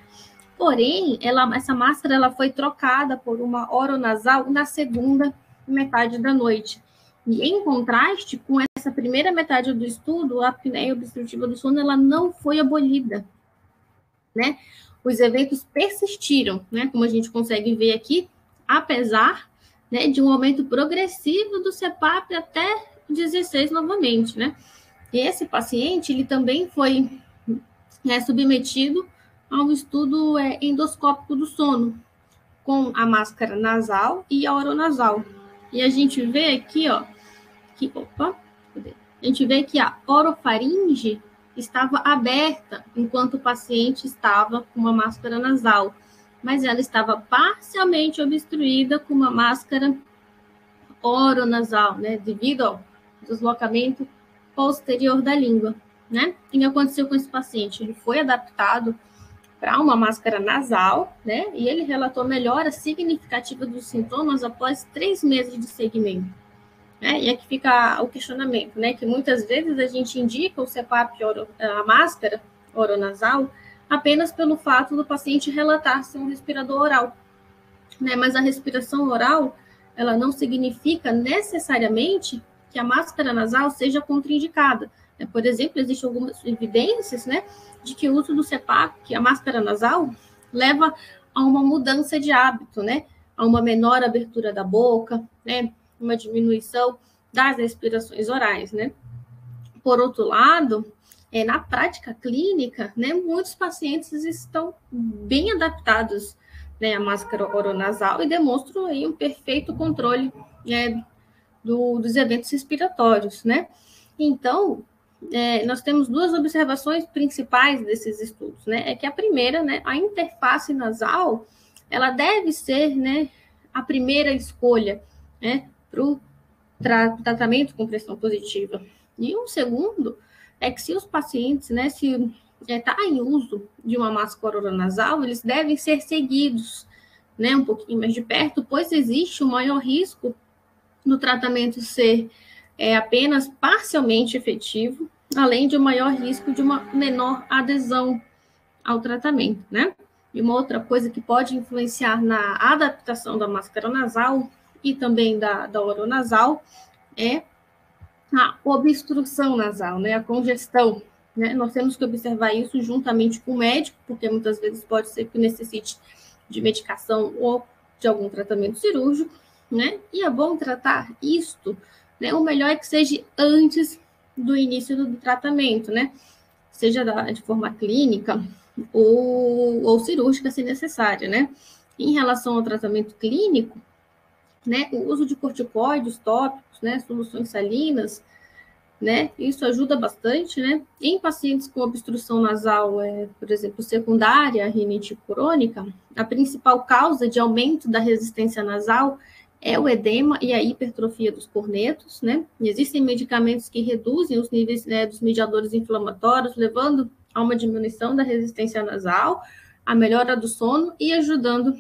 Porém, essa máscara ela foi trocada por uma oronasal na segunda metade da noite. E em contraste com essa primeira metade do estudo, a apneia obstrutiva do sono ela não foi abolida, né? Os eventos persistiram, né? Como a gente consegue ver aqui, apesar, né, de um aumento progressivo do CPAP até 16 novamente, né? E esse paciente, ele também foi submetido a um estudo endoscópico do sono, com a máscara nasal e a oronasal. E a gente vê aqui, ó, a gente vê que a orofaringe estava aberta enquanto o paciente estava com uma máscara nasal, mas ela estava parcialmente obstruída com uma máscara oronasal, né, devido ao deslocamento posterior da língua, né? E o que aconteceu com esse paciente? Ele foi adaptado para uma máscara nasal, né? E ele relatou melhora significativa dos sintomas após 3 meses de segmento. Né? E aqui fica o questionamento, né? Que muitas vezes a gente indica o CPAP, a máscara oronasal, apenas pelo fato do paciente relatar ser um respirador oral, né? Mas a respiração oral, ela não significa necessariamente que a máscara nasal seja contraindicada. Por exemplo, existem algumas evidências, né, de que o uso do CPAP, que é a máscara nasal, leva a uma mudança de hábito, né, a uma menor abertura da boca, né, uma diminuição das respirações orais, né. Por outro lado, na prática clínica, né, muitos pacientes estão bem adaptados, né, à máscara oronasal e demonstram aí um perfeito controle, né, dos eventos respiratórios, né. Então, nós temos 2 observações principais desses estudos, né? É que a primeira, né, a interface nasal, ela deve ser, né, a primeira escolha, né, para o tratamento com pressão positiva. E um segundo é que se os pacientes, né, se está em uso de uma máscara oronasal, eles devem ser seguidos, né, um pouquinho mais de perto, pois existe um maior risco do tratamento ser apenas parcialmente efetivo, além de um maior risco de uma menor adesão ao tratamento, né? E uma outra coisa que pode influenciar na adaptação da máscara nasal e também da oronasal é a obstrução nasal, né? A congestão, né? Nós temos que observar isso juntamente com o médico, porque muitas vezes pode ser que necessite de medicação ou de algum tratamento cirúrgico, né? E é bom tratar isto, né? O melhor é que seja antes do início do tratamento, né? Seja de forma clínica ou cirúrgica, se necessária, né? Em relação ao tratamento clínico, né? O uso de corticoides tópicos, né? Soluções salinas, né? Isso ajuda bastante, né? Em pacientes com obstrução nasal, por exemplo, secundária à rinite crônica, a principal causa de aumento da resistência nasal é o edema e a hipertrofia dos cornetos, né? E existem medicamentos que reduzem os níveis, né, dos mediadores inflamatórios, levando a uma diminuição da resistência nasal, a melhora do sono e ajudando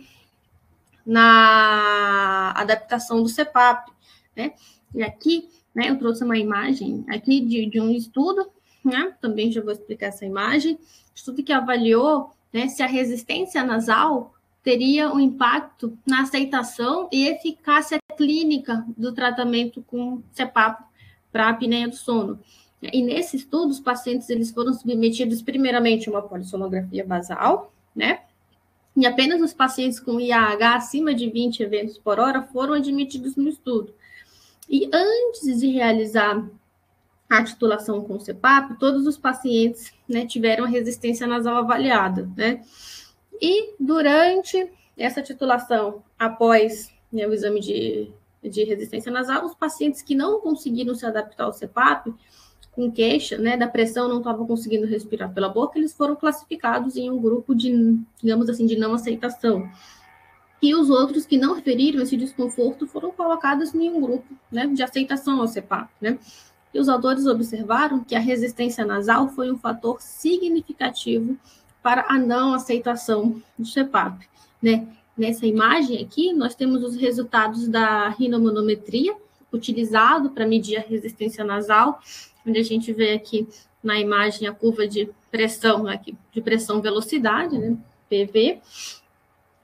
na adaptação do CPAP, né? E aqui, né, eu trouxe uma imagem aqui de um estudo, né? Também já vou explicar essa imagem. Estudo que avaliou, né, se a resistência nasal teria um impacto na aceitação e eficácia clínica do tratamento com CPAP para a apneia do sono. E nesse estudo, os pacientes eles foram submetidos primeiramente a uma polissonografia basal, né? E apenas os pacientes com IAH acima de 20 eventos por hora foram admitidos no estudo. E antes de realizar a titulação com o CPAP, todos os pacientes, né, tiveram a resistência nasal avaliada, né? E durante essa titulação, após, né, o exame de resistência nasal, os pacientes que não conseguiram se adaptar ao CPAP, com queixa, né, da pressão, não estavam conseguindo respirar pela boca, eles foram classificados em um grupo de, digamos assim, de não aceitação. E os outros que não referiram esse desconforto foram colocados em um grupo, né, de aceitação ao CPAP, né? E os autores observaram que a resistência nasal foi um fator significativo para a não aceitação do CPAP, né? Nessa imagem aqui, nós temos os resultados da rinomanometria, utilizado para medir a resistência nasal, onde a gente vê aqui na imagem a curva de pressão, aqui, de pressão-velocidade, né? PV.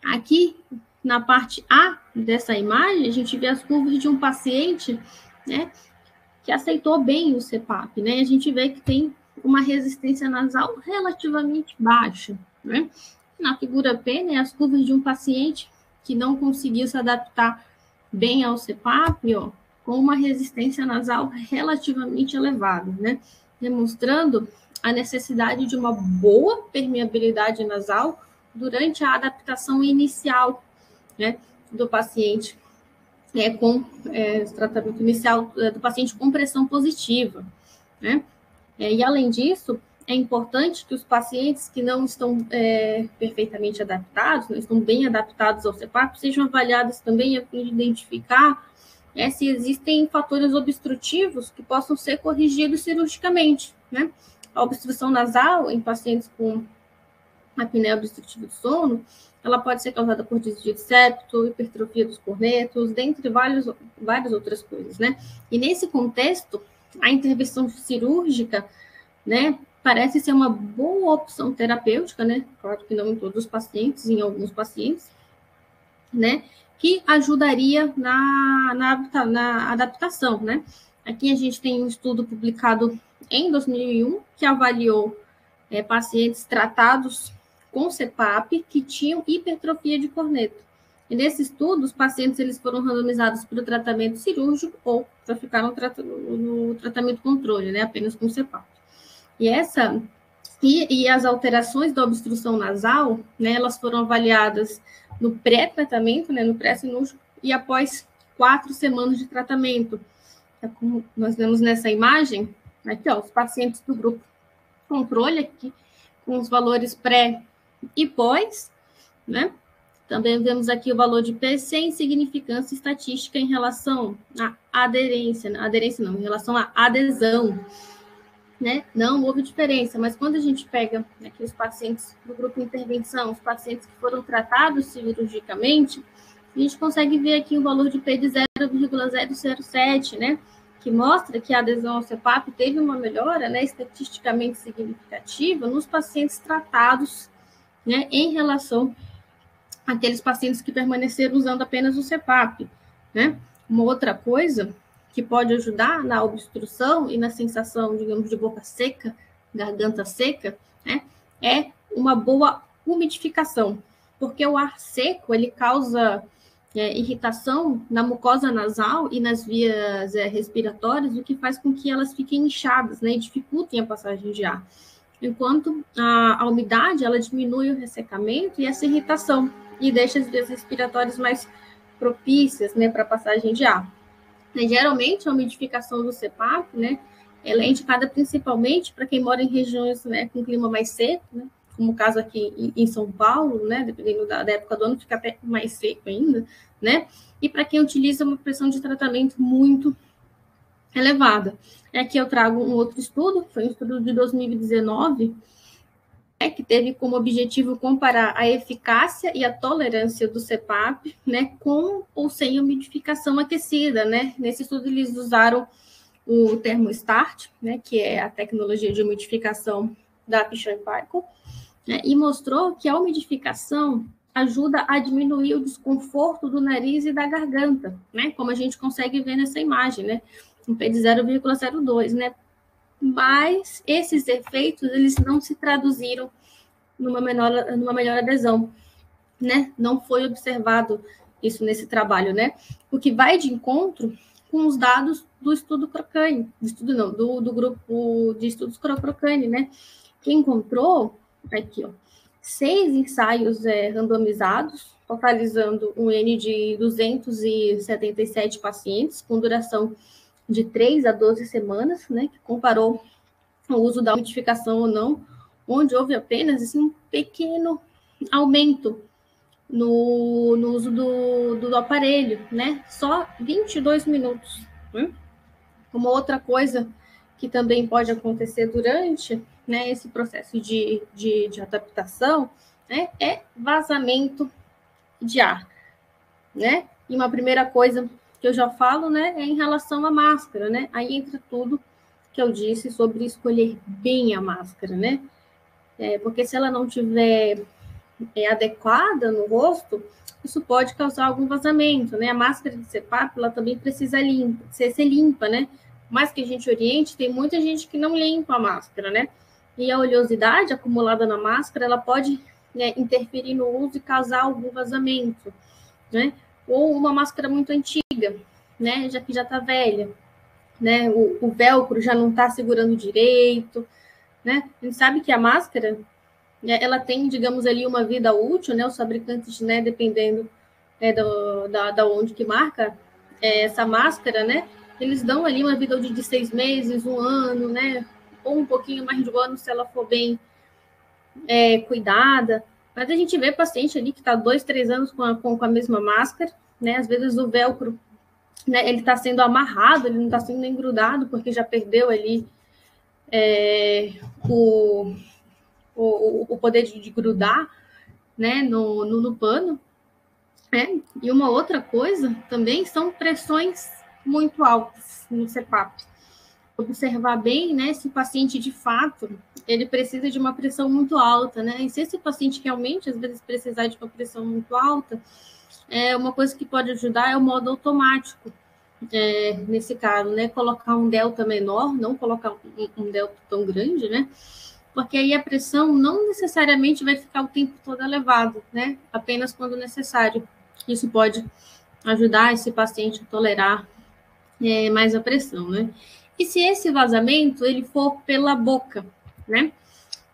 Aqui, na parte A dessa imagem, a gente vê as curvas de um paciente, né, que aceitou bem o CPAP, né? A gente vê que tem uma resistência nasal relativamente baixa, né? Na figura P, né, as curvas de um paciente que não conseguiu se adaptar bem ao CPAP, ó, com uma resistência nasal relativamente elevada, né? Demonstrando a necessidade de uma boa permeabilidade nasal durante a adaptação inicial, né, do paciente com o tratamento inicial do paciente com pressão positiva, né? E além disso, é importante que os pacientes que não estão perfeitamente adaptados, não estão bem adaptados ao CPAP, sejam avaliados também a fim de identificar se existem fatores obstrutivos que possam ser corrigidos cirurgicamente, né? A obstrução nasal em pacientes com apneia obstrutiva do sono, ela pode ser causada por desvio de septo, hipertrofia dos cornetos, dentre várias outras coisas, né? E nesse contexto, a intervenção cirúrgica, né, parece ser uma boa opção terapêutica, né? Claro que não em todos os pacientes, em alguns pacientes, né? Que ajudaria na adaptação, né? Aqui a gente tem um estudo publicado em 2001 que avaliou pacientes tratados com CPAP que tinham hipertrofia de corneto. E nesse estudo, os pacientes eles foram randomizados para o tratamento cirúrgico ou para ficar no tratamento controle, né? Apenas com CPAP. E as alterações da obstrução nasal, né, elas foram avaliadas no pré-tratamento, né, no pré-cirúrgico, e após 4 semanas de tratamento. Como nós vemos nessa imagem, aqui, ó, os pacientes do grupo controle, aqui, com os valores pré e pós, né? Também vemos aqui o valor de P sem significância estatística em relação à aderência, em relação à adesão, né? Não houve diferença, mas quando a gente pega aqui os pacientes do grupo intervenção, os pacientes que foram tratados cirurgicamente, a gente consegue ver aqui um valor de P de 0,007, né? Que mostra que a adesão ao CPAP teve uma melhora, né, estatisticamente significativa nos pacientes tratados, né, em relação àqueles pacientes que permaneceram usando apenas o CPAP, né? Uma outra coisa que pode ajudar na obstrução e na sensação, digamos, de boca seca, garganta seca, né, é uma boa umidificação, porque o ar seco, ele causa irritação na mucosa nasal e nas vias respiratórias, o que faz com que elas fiquem inchadas, né, e dificultem a passagem de ar. Enquanto a umidade, ela diminui o ressecamento e essa irritação, e deixa as vias respiratórias mais propícias, né, para a passagem de ar. E, geralmente, a umidificação do CPAP, né, ela é indicada principalmente para quem mora em regiões, né, com clima mais seco, né, como o caso aqui em São Paulo, né, dependendo da época do ano, fica até mais seco ainda, né, e para quem utiliza uma pressão de tratamento muito elevada. Aqui eu trago um outro estudo, foi um estudo de 2019, que teve como objetivo comparar a eficácia e a tolerância do CPAP, né, com ou sem umidificação aquecida, né. Nesse estudo eles usaram o termo START, né, que é a tecnologia de umidificação da Pichon Paykel, né, e mostrou que a umidificação ajuda a diminuir o desconforto do nariz e da garganta, né, como a gente consegue ver nessa imagem, né, um P de 0,02, né, mas esses efeitos, eles não se traduziram numa melhor adesão, né, não foi observado isso nesse trabalho, né, o que vai de encontro com os dados do estudo Crocane, do grupo de estudos Crocane, né, que encontrou, aqui, ó, 6 ensaios randomizados, totalizando um N de 277 pacientes, com duração de 3 a 12 semanas, né, que comparou o uso da umidificação ou não, onde houve apenas assim, um pequeno aumento no uso do aparelho, né, só 22 minutos. Né? Uma outra coisa que também pode acontecer durante, né, esse processo de adaptação, né, é vazamento de ar, né? E uma primeira coisa que eu já falo, né, é em relação à máscara, né? Aí entra tudo que eu disse sobre escolher bem a máscara, né? Porque se ela não tiver adequada no rosto, isso pode causar algum vazamento, né? A máscara de CPAP, ela também precisa ser limpa, né? Por mais que a gente oriente, tem muita gente que não limpa a máscara, né? E a oleosidade acumulada na máscara, ela pode, né, interferir no uso e causar algum vazamento, né? Ou uma máscara muito antiga, né? Já que já está velha, né? O velcro já não está segurando direito, né? A gente sabe que a máscara, ela tem, digamos ali, uma vida útil, né? Os fabricantes, né, dependendo da onde que marca essa máscara, né? Eles dão ali uma vida útil de 6 meses, 1 ano, né? ou um pouquinho mais de 1 ano se ela for bem cuidada. Mas a gente vê paciente ali que está 2, 3 anos com a mesma máscara, né? Às vezes o velcro, né, ele está sendo amarrado, ele não está sendo nem grudado, porque já perdeu ali o poder de grudar, né, no pano. E uma outra coisa também são pressões muito altas no CPAP. Observar bem, né, se o paciente de fato ele precisa de uma pressão muito alta, né? E se esse paciente realmente às vezes precisar de uma pressão muito alta, uma coisa que pode ajudar é o modo automático. Nesse caso, né, colocar um delta menor, não colocar um delta tão grande, né? Porque aí a pressão não necessariamente vai ficar o tempo todo elevado, né? Apenas quando necessário. Isso pode ajudar esse paciente a tolerar mais a pressão, né? E se esse vazamento ele for pela boca, né?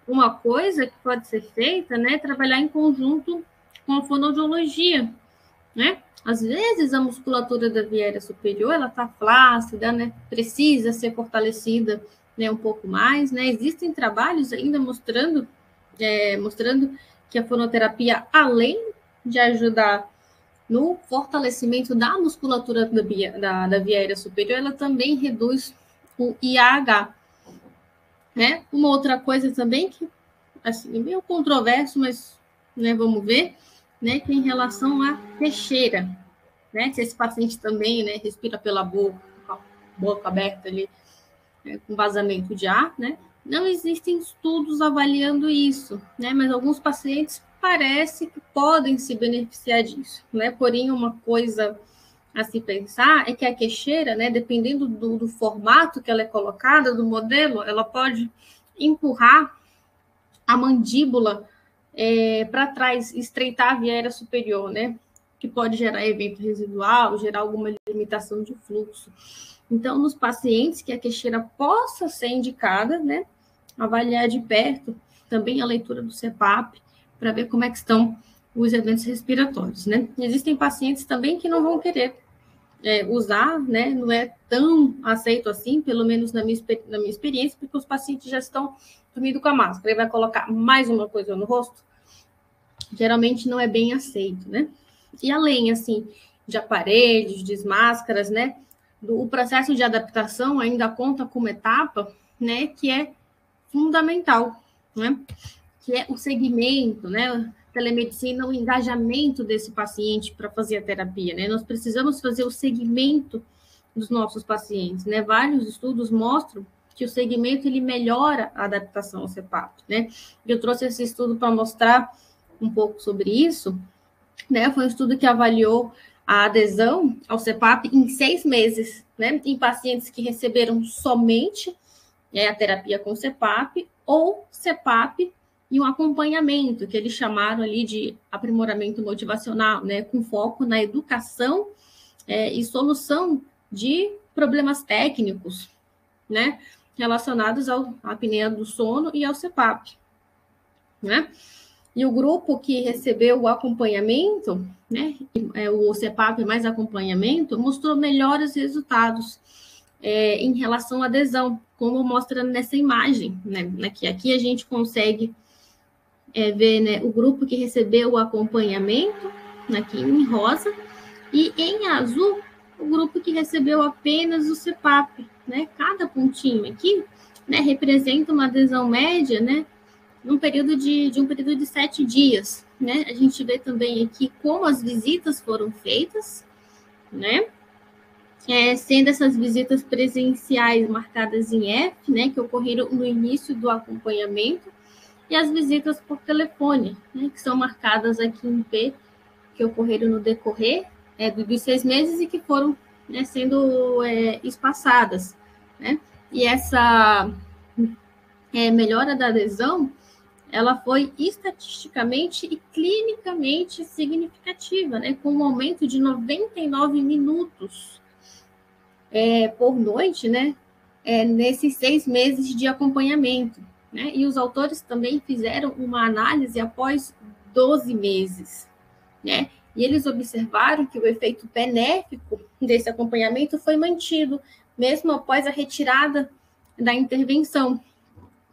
Uma coisa que pode ser feita, né, é trabalhar em conjunto com a fonoaudiologia, né? Às vezes a musculatura da via aérea superior ela está flácida, né? Precisa ser fortalecida, né, um pouco mais, né? Existem trabalhos ainda mostrando que a fonoterapia, além de ajudar no fortalecimento da musculatura da via aérea superior, ela também reduz o IAH, né? Uma outra coisa também que, assim, é meio controverso, mas, né, vamos ver, né, que é em relação à queixeira, né? Se esse paciente também, né, respira pela boca, com a boca aberta ali, né, com vazamento de ar, né? Não existem estudos avaliando isso, né? Mas alguns pacientes parece que podem se beneficiar disso, né? Porém, uma coisa a se pensar é que a queixeira, né, dependendo do formato que ela é colocada, do modelo, ela pode empurrar a mandíbula para trás, estreitar a via aérea superior, né? Que pode gerar evento residual, gerar alguma limitação de fluxo. Então, nos pacientes que a queixeira possa ser indicada, né, avaliar de perto também a leitura do CPAP, para ver como é que estão os eventos respiratórios, né? Existem pacientes também que não vão querer usar, né? Não é tão aceito assim, pelo menos na minha experiência, porque os pacientes já estão dormindo com a máscara e vai colocar mais uma coisa no rosto, geralmente não é bem aceito, né? E além, assim, de aparelhos, de máscaras, né? O processo de adaptação ainda conta com uma etapa, né? Que é fundamental, né? Que é o segmento, né? Telemedicina, o engajamento desse paciente para fazer a terapia, né? Nós precisamos fazer o segmento dos nossos pacientes, né? Vários estudos mostram que o segmento ele melhora a adaptação ao CPAP, né? Eu trouxe esse estudo para mostrar um pouco sobre isso, né? Foi um estudo que avaliou a adesão ao CPAP em 6 meses, né? Em pacientes que receberam somente a terapia com CPAP ou CPAP e um acompanhamento, que eles chamaram ali de aprimoramento motivacional, né? Com foco na educação e solução de problemas técnicos, né? Relacionados à apneia do sono e ao CPAP, né? E o grupo que recebeu o acompanhamento, né, o CPAP mais acompanhamento, mostrou melhores resultados em relação à adesão, como mostra nessa imagem, né? Aqui a gente consegue ver, né, o grupo que recebeu o acompanhamento, aqui em rosa, e em azul, o grupo que recebeu apenas o CPAP, né? Cada pontinho aqui, né, representa uma adesão média, né, num período de 7 dias, né? A gente vê também aqui como as visitas foram feitas, né? Sendo essas visitas presenciais marcadas em F, né, que ocorreram no início do acompanhamento, e as visitas por telefone, né, que são marcadas aqui em P, que ocorreram no decorrer dos 6 meses e que foram, né, sendo espaçadas, né? E essa melhora da adesão, ela foi estatisticamente e clinicamente significativa, né, com um aumento de 99 minutos por noite, né, nesses 6 meses de acompanhamento, né? E os autores também fizeram uma análise após 12 meses, né? E eles observaram que o efeito benéfico desse acompanhamento foi mantido, mesmo após a retirada da intervenção,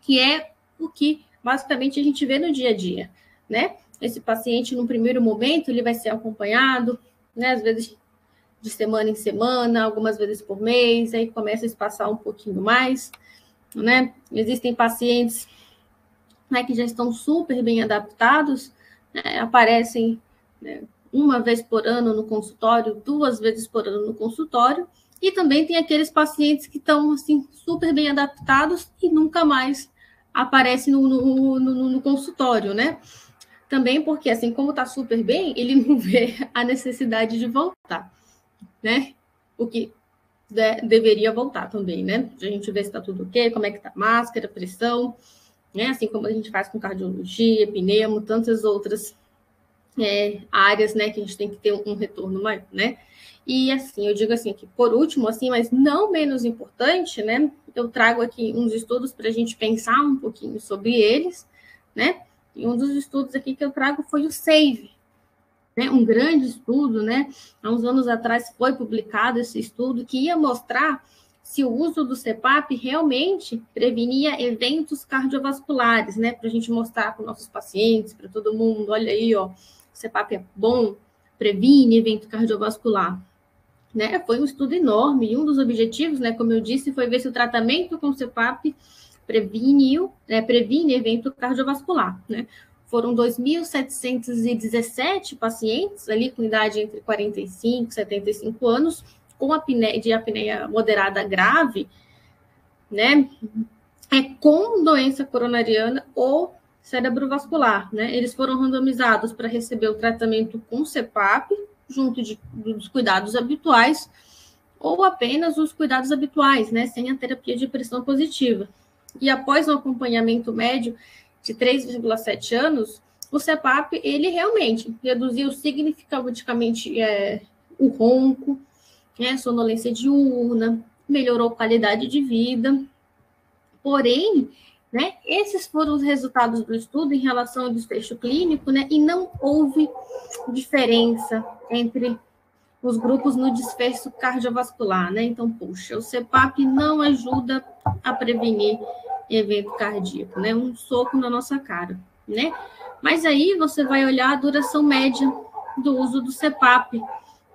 que é o que basicamente a gente vê no dia a dia, né? Esse paciente, no primeiro momento, ele vai ser acompanhado, né? Às vezes de semana em semana, algumas vezes por mês, aí começa a espaçar um pouquinho mais, né? Existem pacientes, né, que já estão super bem adaptados, né, aparecem, né, uma vez por ano no consultório, 2 vezes por ano no consultório, e também tem aqueles pacientes que estão, assim, super bem adaptados e nunca mais aparecem no consultório, né? Também porque, assim, como está super bem, ele não vê a necessidade de voltar, né? O que deveria voltar também, né? A gente vê se está tudo ok, como é que está a máscara, pressão, né? Assim como a gente faz com cardiologia, pneumo, tantas outras áreas, né? Que a gente tem que ter um retorno maior, né? E assim, eu digo assim, que por último, assim, mas não menos importante, né? Eu trago aqui uns estudos para a gente pensar um pouquinho sobre eles, né? E um dos estudos aqui que eu trago foi o SAVE, né? Um grande estudo, né? Há uns anos atrás foi publicado esse estudo que ia mostrar se o uso do CPAP realmente prevenia eventos cardiovasculares, né? Para a gente mostrar para os nossos pacientes, para todo mundo, olha aí, ó, o CPAP é bom, previne evento cardiovascular. Né? Foi um estudo enorme, e um dos objetivos, né, como eu disse, foi ver se o tratamento com CPAP previne evento cardiovascular, né? Foram 2.717 pacientes ali com idade entre 45 e 75 anos, com apneia moderada grave, né? Com doença coronariana ou cerebrovascular, né? Eles foram randomizados para receber o tratamento com CPAP, junto dos cuidados habituais, ou apenas os cuidados habituais, né? Sem a terapia de pressão positiva. E após um acompanhamento médio de 3,7 anos, o CPAP, ele realmente reduziu significativamente o ronco, né? Sonolência diurna, melhorou a qualidade de vida. Porém, né, esses foram os resultados do estudo em relação ao desfecho clínico, né, e não houve diferença entre os grupos no desfecho cardiovascular, né? Então, puxa, o CPAP não ajuda a prevenir evento cardíaco, né? Um soco na nossa cara, né? Mas aí você vai olhar a duração média do uso do CPAP,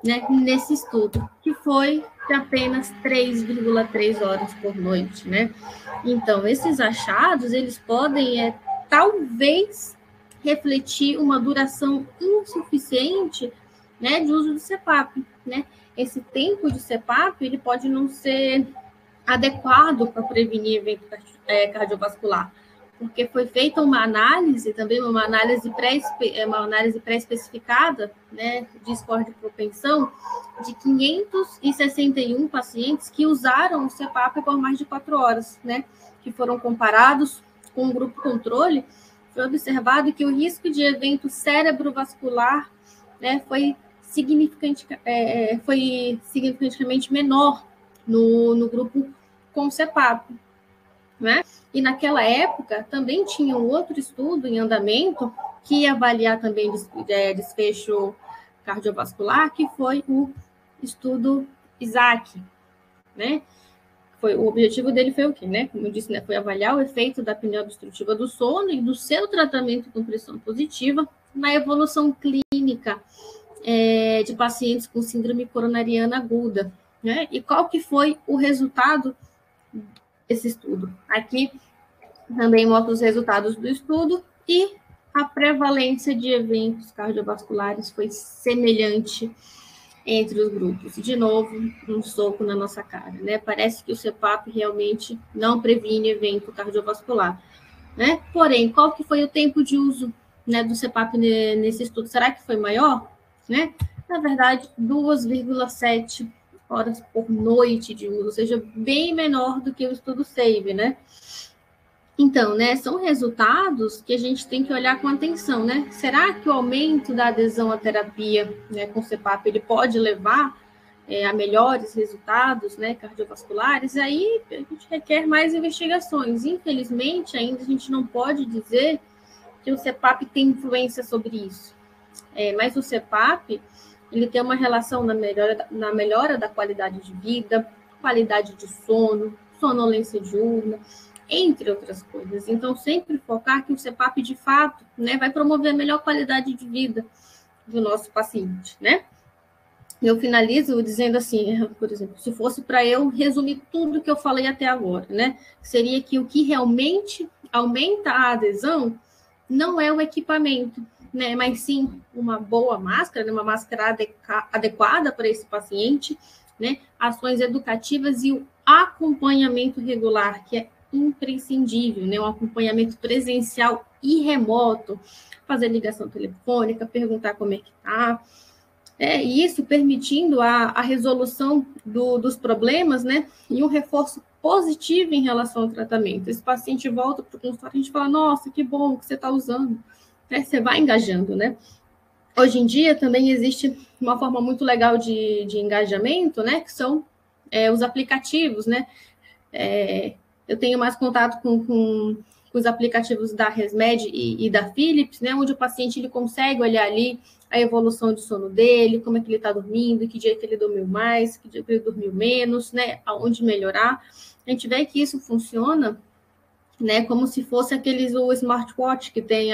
né, nesse estudo, que foi de apenas 3,3 horas por noite, né? Então, esses achados, eles podem, talvez, refletir uma duração insuficiente, né, de uso do CPAP, né? Esse tempo de CPAP, ele pode não ser adequado para prevenir evento cardiovascular, porque foi feita uma análise, também uma análise pré-especificada, né, de score de propensão, de 561 pacientes que usaram o CPAP por mais de 4 horas, né, que foram comparados com o grupo controle. Foi observado que o risco de evento cerebrovascular, né, foi significativamente menor no grupo com CPAP, né? E naquela época também tinha um outro estudo em andamento que ia avaliar também desfecho cardiovascular, que foi o estudo ISAC, né? O objetivo dele foi o quê, né? Como eu disse, né, foi avaliar o efeito da apneia obstrutiva do sono e do seu tratamento com pressão positiva na evolução clínica de pacientes com síndrome coronariana aguda, né? E qual que foi o resultado desse estudo? Aqui também mostra os resultados do estudo e a prevalência de eventos cardiovasculares foi semelhante entre os grupos. De novo, um soco na nossa cara, né? Parece que o CPAP realmente não previne evento cardiovascular, né? Porém, qual que foi o tempo de uso, né, do CPAP nesse estudo? Será que foi maior? Né? Na verdade, 2,7 horas por noite de uso, ou seja, bem menor do que o estudo SAVE, né? Então, né, são resultados que a gente tem que olhar com atenção, né? Será que o aumento da adesão à terapia, né, com CPAP, ele pode levar a melhores resultados, né, cardiovasculares? Aí a gente requer mais investigações. Infelizmente, ainda a gente não pode dizer que o CPAP tem influência sobre isso. Mas o CPAP, ele tem uma relação na melhora da qualidade de vida, qualidade de sono, sonolência diurna, entre outras coisas. Então, sempre focar que o CPAP, de fato, né, vai promover a melhor qualidade de vida do nosso paciente, né? Eu finalizo dizendo assim, por exemplo, se fosse para eu resumir tudo que eu falei até agora, né, seria que o que realmente aumenta a adesão não é o equipamento, né, mas sim uma boa máscara, né, uma máscara adequada para esse paciente, né, ações educativas e o acompanhamento regular, que é imprescindível, né, um acompanhamento presencial e remoto, fazer ligação telefônica, perguntar como é que tá, e isso permitindo a resolução dos problemas, né, e um reforço positivo em relação ao tratamento. Esse paciente volta para o consultório e a gente fala, nossa, que bom que você está usando, né, você vai engajando, né. Hoje em dia também existe uma forma muito legal de engajamento, né, que são os aplicativos, né. Eu tenho mais contato com os aplicativos da ResMed e da Philips, né, onde o paciente ele consegue olhar ali a evolução de sono dele, como é que ele está dormindo, que dia que ele dormiu mais, que dia que ele dormiu menos, né, aonde melhorar. A gente vê que isso funciona, né, como se fosse o smartwatch que tem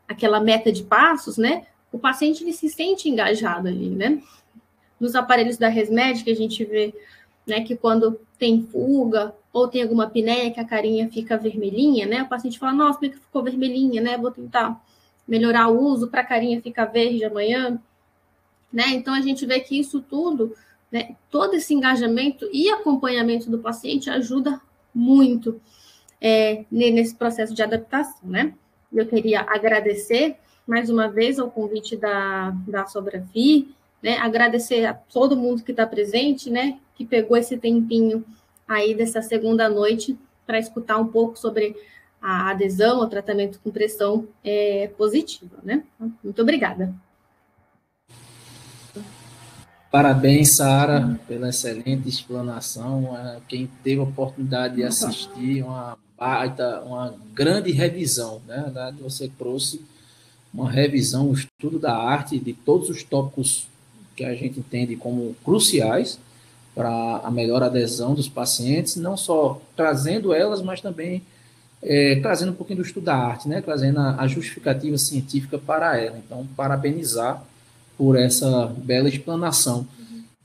aquela meta de passos, né, o paciente ele se sente engajado ali, né. Nos aparelhos da ResMed que a gente vê, né, que quando tem fuga ou tem alguma apneia que a carinha fica vermelhinha, né, o paciente fala, nossa, como é que ficou vermelhinha, né, vou tentar melhorar o uso para a carinha ficar verde amanhã, né, então a gente vê que isso tudo, né, todo esse engajamento e acompanhamento do paciente ajuda muito nesse processo de adaptação, né. Eu queria agradecer mais uma vez ao convite da Sobrafir, né, agradecer a todo mundo que está presente, né, que pegou esse tempinho aí dessa segunda noite para escutar um pouco sobre a adesão ao tratamento com pressão positiva, né? Muito obrigada. Parabéns, Sara, pela excelente explanação. Quem teve a oportunidade de assistir, uma grande revisão, né? Na verdade, você trouxe uma revisão, um estudo da arte de todos os tópicos que a gente entende como cruciais para a melhor adesão dos pacientes, não só trazendo elas, mas também trazendo um pouquinho do estudo da arte, né? Trazendo a justificativa científica para ela. Então, parabenizar por essa bela explanação.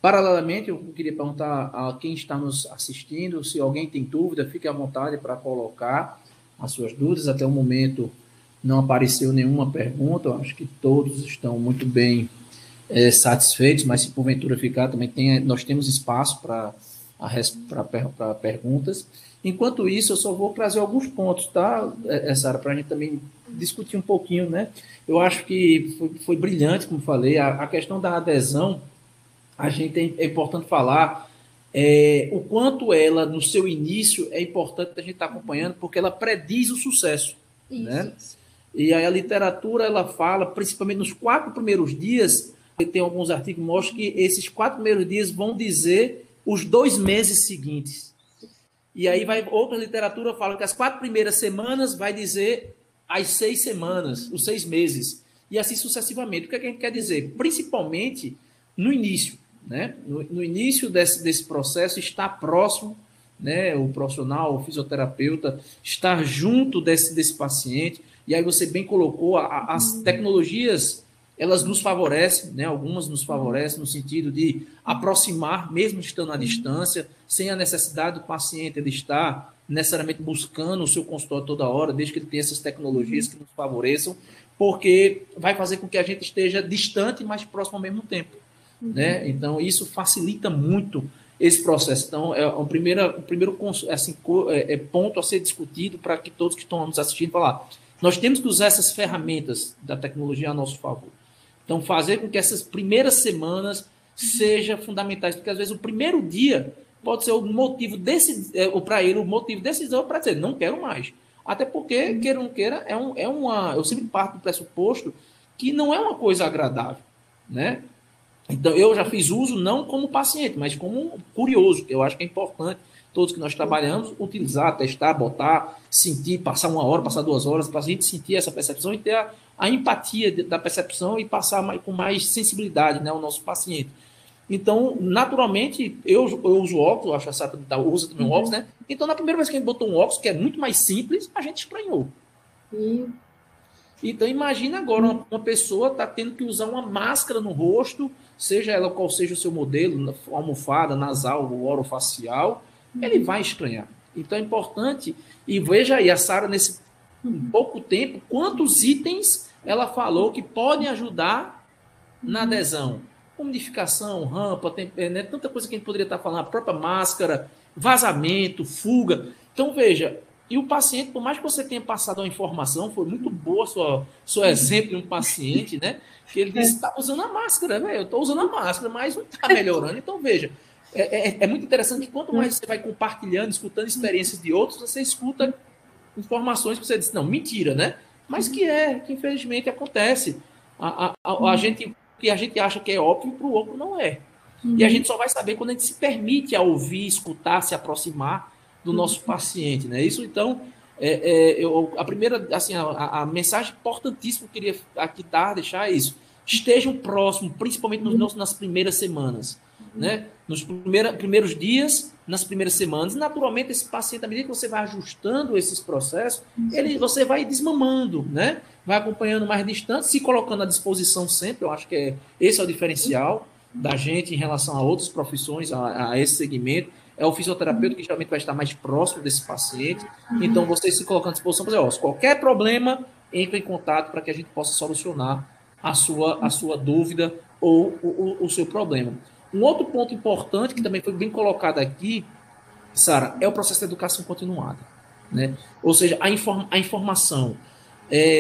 Paralelamente, eu queria perguntar a quem está nos assistindo, se alguém tem dúvida, fique à vontade para colocar as suas dúvidas. Até o momento não apareceu nenhuma pergunta, eu acho que todos estão muito bem satisfeitos, mas se porventura ficar, também nós temos espaço para perguntas. Enquanto isso, eu só vou trazer alguns pontos, tá, Sara, para a gente também discutir um pouquinho, né? Eu acho que foi brilhante, como falei, a questão da adesão, a gente é importante falar o quanto ela, no seu início, é importante a gente estar acompanhando, porque ela prediz o sucesso, né? E aí a literatura, ela fala, principalmente nos 4 primeiros dias, tem alguns artigos que mostram que esses 4 primeiros dias vão dizer os 2 meses seguintes. E aí outra literatura fala que as 4 primeiras semanas vai dizer as 6 semanas, os 6 meses, e assim sucessivamente. O que a gente quer dizer? Principalmente no início, né? No início desse processo, estar próximo, né? O profissional, o fisioterapeuta, estar junto desse paciente. E aí você bem colocou, as tecnologias, elas nos favorecem, né? Algumas nos favorecem no sentido de aproximar, mesmo estando à distância, sem a necessidade do paciente ele estar necessariamente buscando o seu consultório toda hora, desde que ele tenha essas tecnologias que nos favoreçam, porque vai fazer com que a gente esteja distante, mas próximo ao mesmo tempo, né? Então, isso facilita muito esse processo. Então, é o primeiro assim, ponto a ser discutido para que todos que estão nos assistindo falar. Nós temos que usar essas ferramentas da tecnologia a nosso favor. Então, fazer com que essas primeiras semanas sejam fundamentais, porque às vezes o primeiro dia pode ser o motivo para ele, o motivo decisão para dizer, não quero mais. Até porque, queira ou não queira, eu sempre parto do pressuposto que não é uma coisa agradável, né? Então, eu já fiz uso não como paciente, mas como curioso, que eu acho que é importante, todos que nós trabalhamos, utilizar, testar, botar, sentir, passar 1 hora, passar 2 horas, para a gente sentir essa percepção e ter a empatia da percepção e passar com mais sensibilidade, né, ao nosso paciente. Então, naturalmente, eu uso óculos, eu acho que a Sara usa também um óculos, né? Então, na primeira vez que a gente botou um óculos, que é muito mais simples, a gente estranhou. Então, imagina agora uma pessoa está tendo que usar uma máscara no rosto, seja ela qual seja o seu modelo, almofada, nasal ou orofacial, ele vai estranhar. Então, é importante, e veja aí, a Sara, nesse pouco tempo, quantos itens ela falou que podem ajudar na adesão. Umidificação, rampa, né, tanta coisa que a gente poderia estar falando, a própria máscara, vazamento, fuga. Então, veja, e o paciente, por mais que você tenha passado uma informação, foi muito boa seu exemplo de um paciente, né? Que ele disse, está usando a máscara, velho, eu estou usando a máscara, mas não está melhorando. Então, veja, é muito interessante que quanto mais você vai compartilhando, escutando experiências de outros, você escuta informações que você diz, não, mentira, né? Mas que infelizmente acontece. A gente, que a gente acha que é óbvio, para o outro não é. E a gente só vai saber quando a gente se permite a ouvir, escutar, se aproximar do nosso paciente, né? Isso, então, a primeira, assim, a mensagem importantíssima que eu queria aqui deixar é isso. Estejam próximos, principalmente nas primeiras semanas, né? Nos primeiros dias, nas primeiras semanas. Naturalmente, esse paciente, à medida que você vai ajustando esses processos, você vai desmamando, né? Vai acompanhando mais distante, se colocando à disposição sempre. Eu acho que esse é o diferencial da gente em relação a outras profissões, a esse segmento. É o fisioterapeuta que geralmente vai estar mais próximo desse paciente. Então, você se colocando à disposição para dizer, se qualquer problema, entre em contato para que a gente possa solucionar a sua dúvida ou o seu problema. Um outro ponto importante, que também foi bem colocado aqui, Sara, é o processo de educação continuada, né? Ou seja, a informação.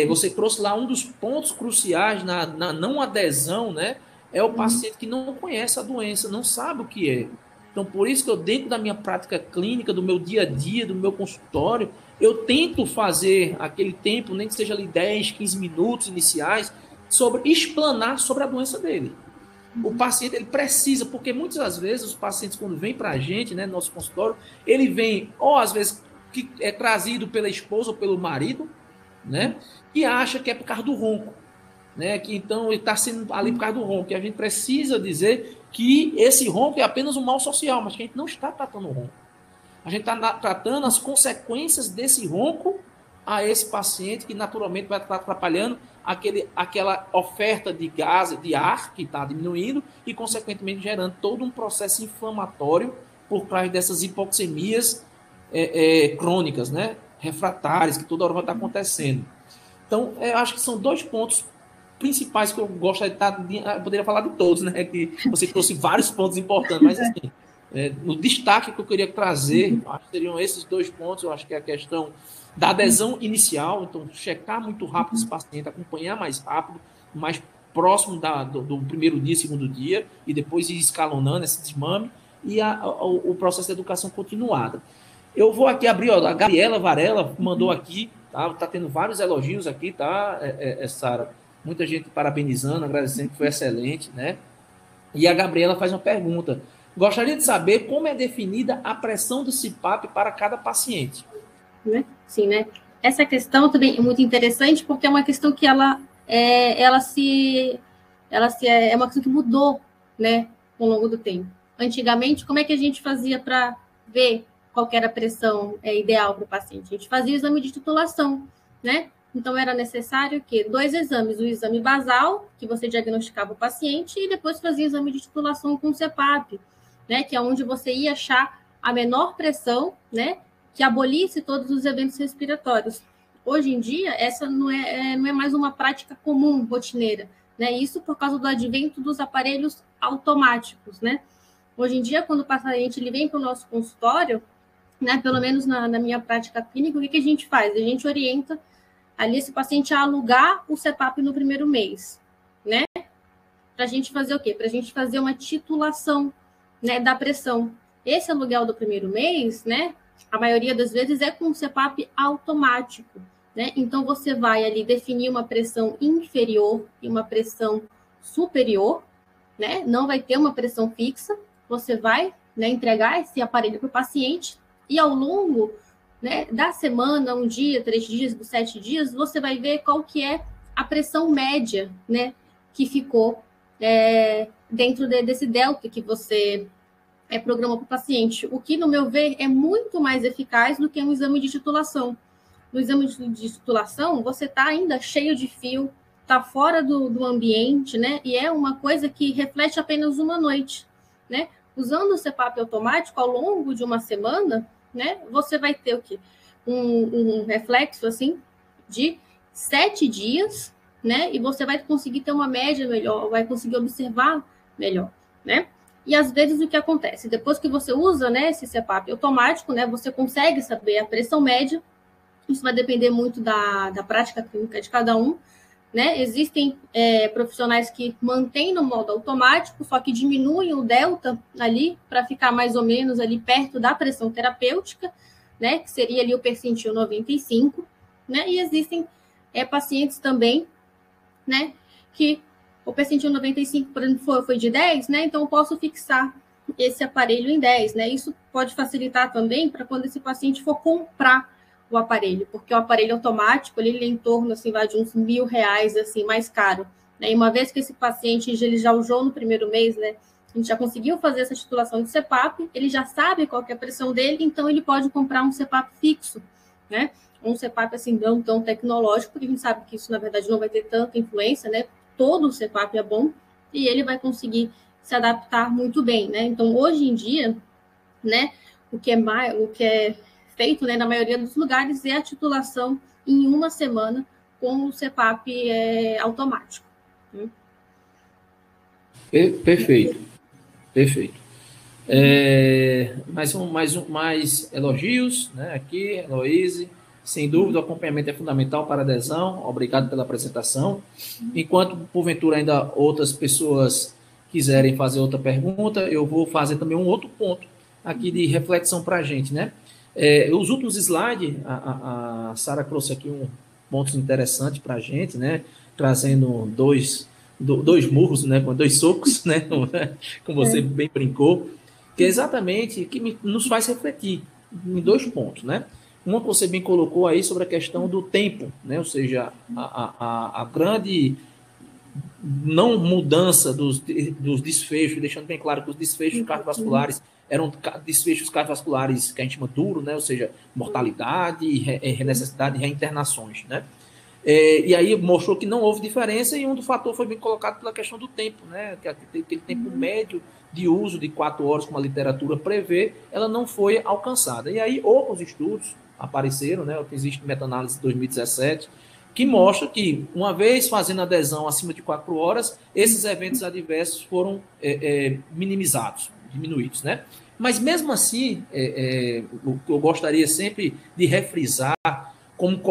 Você trouxe lá um dos pontos cruciais na não adesão, né? É o paciente que não conhece a doença, não sabe o que é. Então, por isso que eu, dentro da minha prática clínica, do meu dia a dia, do meu consultório, eu tento fazer aquele tempo, nem que seja ali 10, 15 minutos iniciais, explanar sobre a doença dele. O paciente, ele precisa, porque muitas das vezes os pacientes, quando vêm para a gente, né, no nosso consultório, ele vem, ou às vezes, que é trazido pela esposa ou pelo marido, né, e acha que é por causa do ronco, né, que então ele está sendo ali por causa do ronco, e a gente precisa dizer que esse ronco é apenas um mal social, mas que a gente não está tratando o ronco. A gente está tratando as consequências desse ronco a esse paciente, que naturalmente vai estar atrapalhando aquela oferta de gás, de ar, que está diminuindo, e, consequentemente, gerando todo um processo inflamatório por trás dessas hipoxemias crônicas, né? Refratárias, que toda hora vai estar acontecendo. Então, eu acho que são dois pontos principais que eu gostaria de eu poderia falar de todos, né? Que você trouxe vários pontos importantes, mas assim, no destaque que eu queria trazer, acho que seriam esses dois pontos. Eu acho que é a questão da adesão inicial, então checar muito rápido esse paciente, acompanhar mais rápido, mais próximo do primeiro dia, segundo dia, e depois ir escalonando esse desmame, e o processo de educação continuada. Eu vou aqui abrir, a Gabriela Varela mandou aqui, tá tendo vários elogios aqui, tá, Sara? Muita gente parabenizando, agradecendo, que foi excelente, né? E a Gabriela faz uma pergunta. Gostaria de saber como é definida a pressão do CPAP para cada paciente. Sim, né? Essa questão também é muito interessante, porque é uma questão que é uma questão que mudou, né, ao longo do tempo. Antigamente, como é que a gente fazia para ver qual era a pressão ideal para o paciente? A gente fazia o exame de titulação, né? Então, era necessário que 2 exames, o exame basal, que você diagnosticava o paciente, e depois fazia o exame de titulação com o CPAP, né, que é onde você ia achar a menor pressão, né, que abolisse todos os eventos respiratórios. Hoje em dia, essa não é mais uma prática comum, rotineira, né? Isso por causa do advento dos aparelhos automáticos, né? Hoje em dia, quando o paciente ele vem para o nosso consultório, né, pelo menos na minha prática clínica, o que a gente faz? A gente orienta ali esse paciente a alugar o CPAP no primeiro mês, né? Para a gente fazer o quê? Para a gente fazer uma titulação, né, da pressão. Esse aluguel do primeiro mês, né, a maioria das vezes é com CPAP automático, né? Então, você vai ali definir uma pressão inferior e uma pressão superior, né? Não vai ter uma pressão fixa, você vai, né, entregar esse aparelho para o paciente, e ao longo, né, da semana, 1 dia, 3 dias, 7 dias, você vai ver qual que é a pressão média, né, que ficou dentro desse delta que você programou para o paciente, o que, no meu ver, é muito mais eficaz do que um exame de titulação. No exame de titulação, você está ainda cheio de fio, está fora do ambiente, né? E é uma coisa que reflete apenas uma noite, né? Usando o CPAP automático, ao longo de uma semana, né? Você vai ter o quê? Um reflexo, assim, de 7 dias, né? E você vai conseguir ter uma média melhor, vai conseguir observar melhor, né? E às vezes o que acontece? Depois que você usa, né, esse CPAP automático, né? Você consegue saber a pressão média. Isso vai depender muito da prática clínica de cada um, né? Existem profissionais que mantêm no modo automático, só que diminuem o delta ali para ficar mais ou menos ali perto da pressão terapêutica, né? Que seria ali o percentil 95, né? E existem pacientes também, né? Que o percentil 95, por exemplo, foi de 10, né? Então eu posso fixar esse aparelho em 10, né? Isso pode facilitar também para quando esse paciente for comprar o aparelho, porque o aparelho automático, ele é em torno, assim, vai de uns R$1.000, assim, mais caro, né? E uma vez que esse paciente, ele já usou no primeiro mês, né? A gente já conseguiu fazer essa titulação de CPAP, ele já sabe qual que é a pressão dele, então ele pode comprar um CPAP fixo, né? Um CPAP, assim, não tão tecnológico, porque a gente sabe que isso, na verdade, não vai ter tanta influência, né? Todo o CPAP é bom, e ele vai conseguir se adaptar muito bem, né? Então, hoje em dia, né, o que é feito, né, na maioria dos lugares, é a titulação em uma semana com o CPAP automático. Perfeito, perfeito. Mais elogios, né, aqui, Heloíse. Sem dúvida, o acompanhamento é fundamental para a adesão. Obrigado pela apresentação. Enquanto, porventura, ainda outras pessoas quiserem fazer outra pergunta, eu vou fazer também um outro ponto aqui de reflexão para a gente, né? Os últimos slides, a Sara trouxe aqui um ponto interessante para a gente, né? Trazendo dois murros, né? Com 2 socos, né? Como você bem brincou, que é exatamente que nos faz refletir em 2 pontos, né? Uma que você bem colocou aí sobre a questão do tempo, né? Ou seja, a grande não mudança dos desfechos, deixando bem claro que os desfechos cardiovasculares eram desfechos cardiovasculares que a gente chama duro, né? Ou seja, mortalidade, necessidade de reinternações, né? E aí mostrou que não houve diferença e um do fator foi bem colocado pela questão do tempo, né? Que aquele tempo médio de uso de 4 horas, como a literatura prevê, ela não foi alcançada. E aí outros estudos apareceram, né? Existe meta-análise de 2017, que mostra que, uma vez fazendo adesão acima de 4 horas, esses eventos adversos foram minimizados, diminuídos, né? Mas, mesmo assim, o que eu gostaria sempre de refrisar, como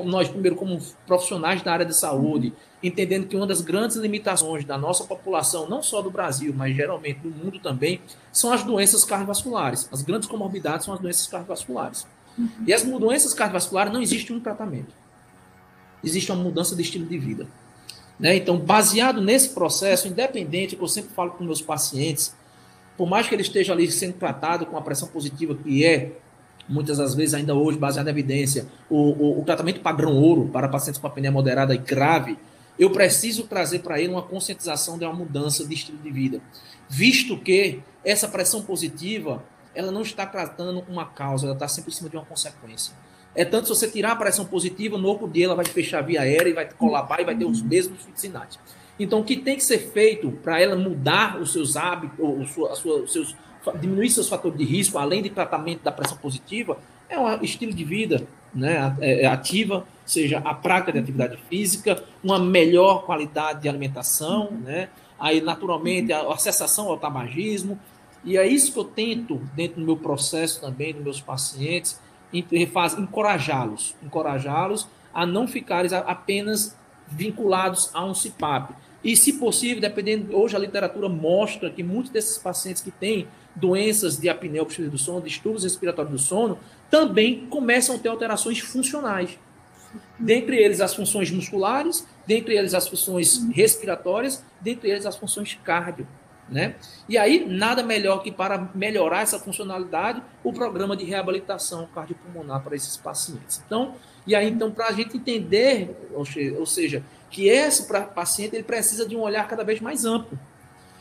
nós, primeiro, como profissionais da área de saúde, entendendo que uma das grandes limitações da nossa população, não só do Brasil, mas geralmente do mundo também, são as doenças cardiovasculares. As grandes comorbidades são as doenças cardiovasculares. E as doenças cardiovasculares não existe um tratamento. Existe uma mudança de estilo de vida. Né? Então, baseado nesse processo, independente, que eu sempre falo com meus pacientes, por mais que ele esteja ali sendo tratado com a pressão positiva, que é, muitas das vezes, ainda hoje, baseado na evidência, o tratamento padrão ouro para pacientes com apneia moderada e grave, eu preciso trazer para ele uma conscientização de uma mudança de estilo de vida. Visto que essa pressão positiva, ela não está tratando uma causa, ela está sempre em cima de uma consequência. Tanto se você tirar a pressão positiva, no outro dia ela vai fechar a via aérea e vai colabar e vai ter os mesmos sinais. Então, o que tem que ser feito para ela mudar os seus hábitos, diminuir seus fatores de risco, além de tratamento da pressão positiva, é um estilo de vida, né, ativa, seja a prática de atividade física, uma melhor qualidade de alimentação, né, aí, naturalmente, a cessação ao tabagismo. E é isso que eu tento, dentro do meu processo também, dos meus pacientes, encorajá-los a não ficarem apenas vinculados a um CPAP. E, se possível, dependendo, hoje a literatura mostra que muitos desses pacientes que têm doenças de apneia obstrutiva do sono, distúrbios respiratórios do sono, também começam a ter alterações funcionais. Dentre eles as funções musculares, dentre eles as funções respiratórias, dentre eles as funções cardio. né? E aí, nada melhor que para melhorar essa funcionalidade, o programa de reabilitação cardiopulmonar para esses pacientes. Então, para a gente entender, ou seja, que esse paciente ele precisa de um olhar cada vez mais amplo.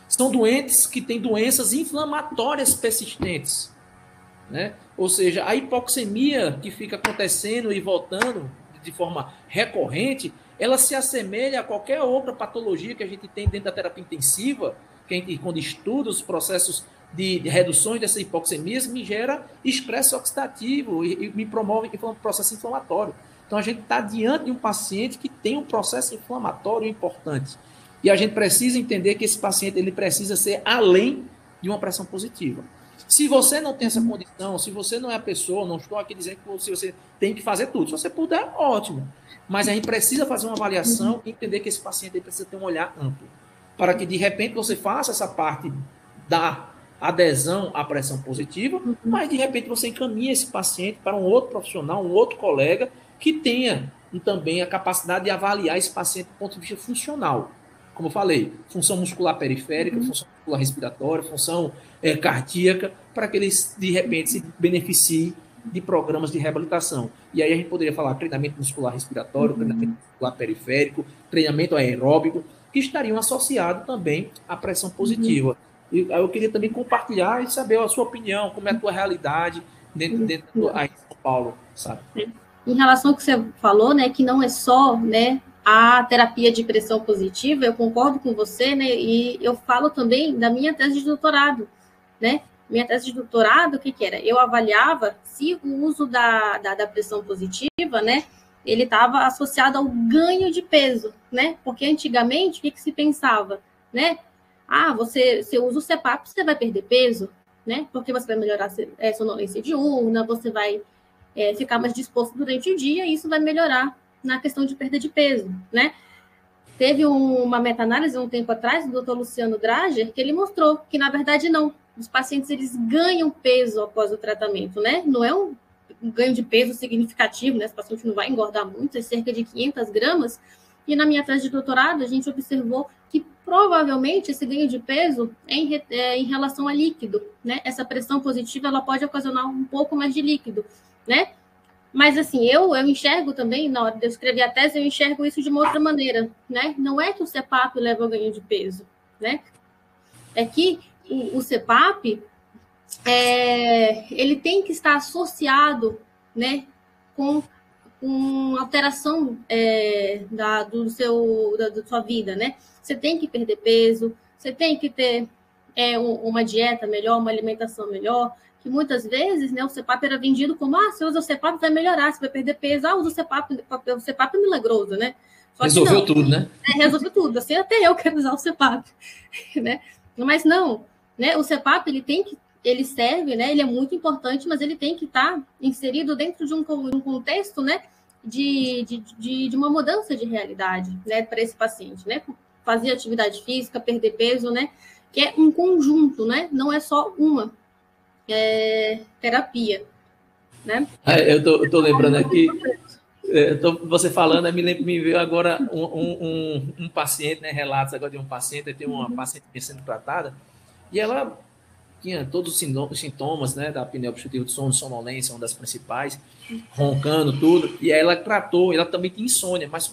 São doentes que têm doenças inflamatórias persistentes, né? Ou seja, a hipoxemia que fica acontecendo e voltando de forma recorrente, ela se assemelha a qualquer outra patologia que a gente tem dentro da terapia intensiva, que a gente, quando estuda os processos de reduções dessas hipoxemias, me gera estresse oxidativo e me promove um processo inflamatório. Então, a gente está diante de um paciente que tem um processo inflamatório importante. E a gente precisa entender que esse paciente ele precisa ser além de uma pressão positiva. Se você não tem essa condição, se você não é a pessoa, não estou aqui dizendo que você tem que fazer tudo. Se você puder, ótimo. Mas a gente precisa fazer uma avaliação e entender que esse paciente precisa ter um olhar amplo. Para que, de repente, você faça essa parte da adesão à pressão positiva, mas, de repente, você encaminha esse paciente para um outro profissional, um outro colega, que tenha também a capacidade de avaliar esse paciente do ponto de vista funcional. Como eu falei, função muscular periférica, função muscular respiratória, função cardíaca, para que eles, de repente, se beneficiem de programas de reabilitação. E aí a gente poderia falar treinamento muscular respiratório, treinamento muscular periférico, treinamento aeróbico, que estariam associados também à pressão positiva. E eu queria também compartilhar e saber a sua opinião, como é a tua realidade dentro aí de São Paulo, sabe? Em relação ao que você falou, né, que não é só, né, a terapia de pressão positiva, eu concordo com você, né, e eu falo também da minha tese de doutorado, né, minha tese de doutorado, o que era? Eu avaliava se o uso da pressão positiva, né, ele estava associado ao ganho de peso, né, porque antigamente, o que se pensava, né, você usa o CPAP, você vai perder peso, né, porque você vai melhorar a sonolência diurna, você vai ficar mais disposto durante o dia, e isso vai melhorar na questão de perda de peso, né? Teve uma meta-análise um tempo atrás, do Dr. Luciano Drager, que ele mostrou que, na verdade, não. Os pacientes, eles ganham peso após o tratamento, né? Não é um ganho de peso significativo, né? Esse paciente não vai engordar muito, é cerca de 500 gramas. E na minha tese de doutorado, a gente observou que, provavelmente, esse ganho de peso é em relação a líquido, né? Essa pressão positiva, ela pode ocasionar um pouco mais de líquido, né? Mas, assim, eu enxergo também, na hora de eu escrever a tese, eu enxergo isso de uma outra maneira, né? Não é que o CPAP leva ao ganho de peso, né? É que o CPAP, ele tem que estar associado, né, com alteração da sua vida, né? Você tem que perder peso, você tem que ter uma dieta melhor, uma alimentação melhor, que muitas vezes, né, o CPAP era vendido como, você usa o CPAP, vai melhorar, você vai perder peso, usa o CPAP é milagroso, né? Só resolveu tudo, né? Resolveu tudo, assim, até eu quero usar o CPAP, né? Mas não, né, o CPAP, ele serve, né, ele é muito importante, mas ele tem que estar inserido dentro de um contexto, né, de uma mudança de realidade, né, para esse paciente, né? Fazer atividade física, perder peso, né? Que é um conjunto, né? Não é só uma terapia, né? Eu tô lembrando aqui, você falando, me veio agora um paciente, né? Relatos agora de um paciente, tem uma paciente sendo tratada, e ela tinha todos os sintomas, né, da apneia obstrutiva do sono, sonolência, uma das principais, roncando, tudo, e aí ela tratou, ela também tinha insônia, mas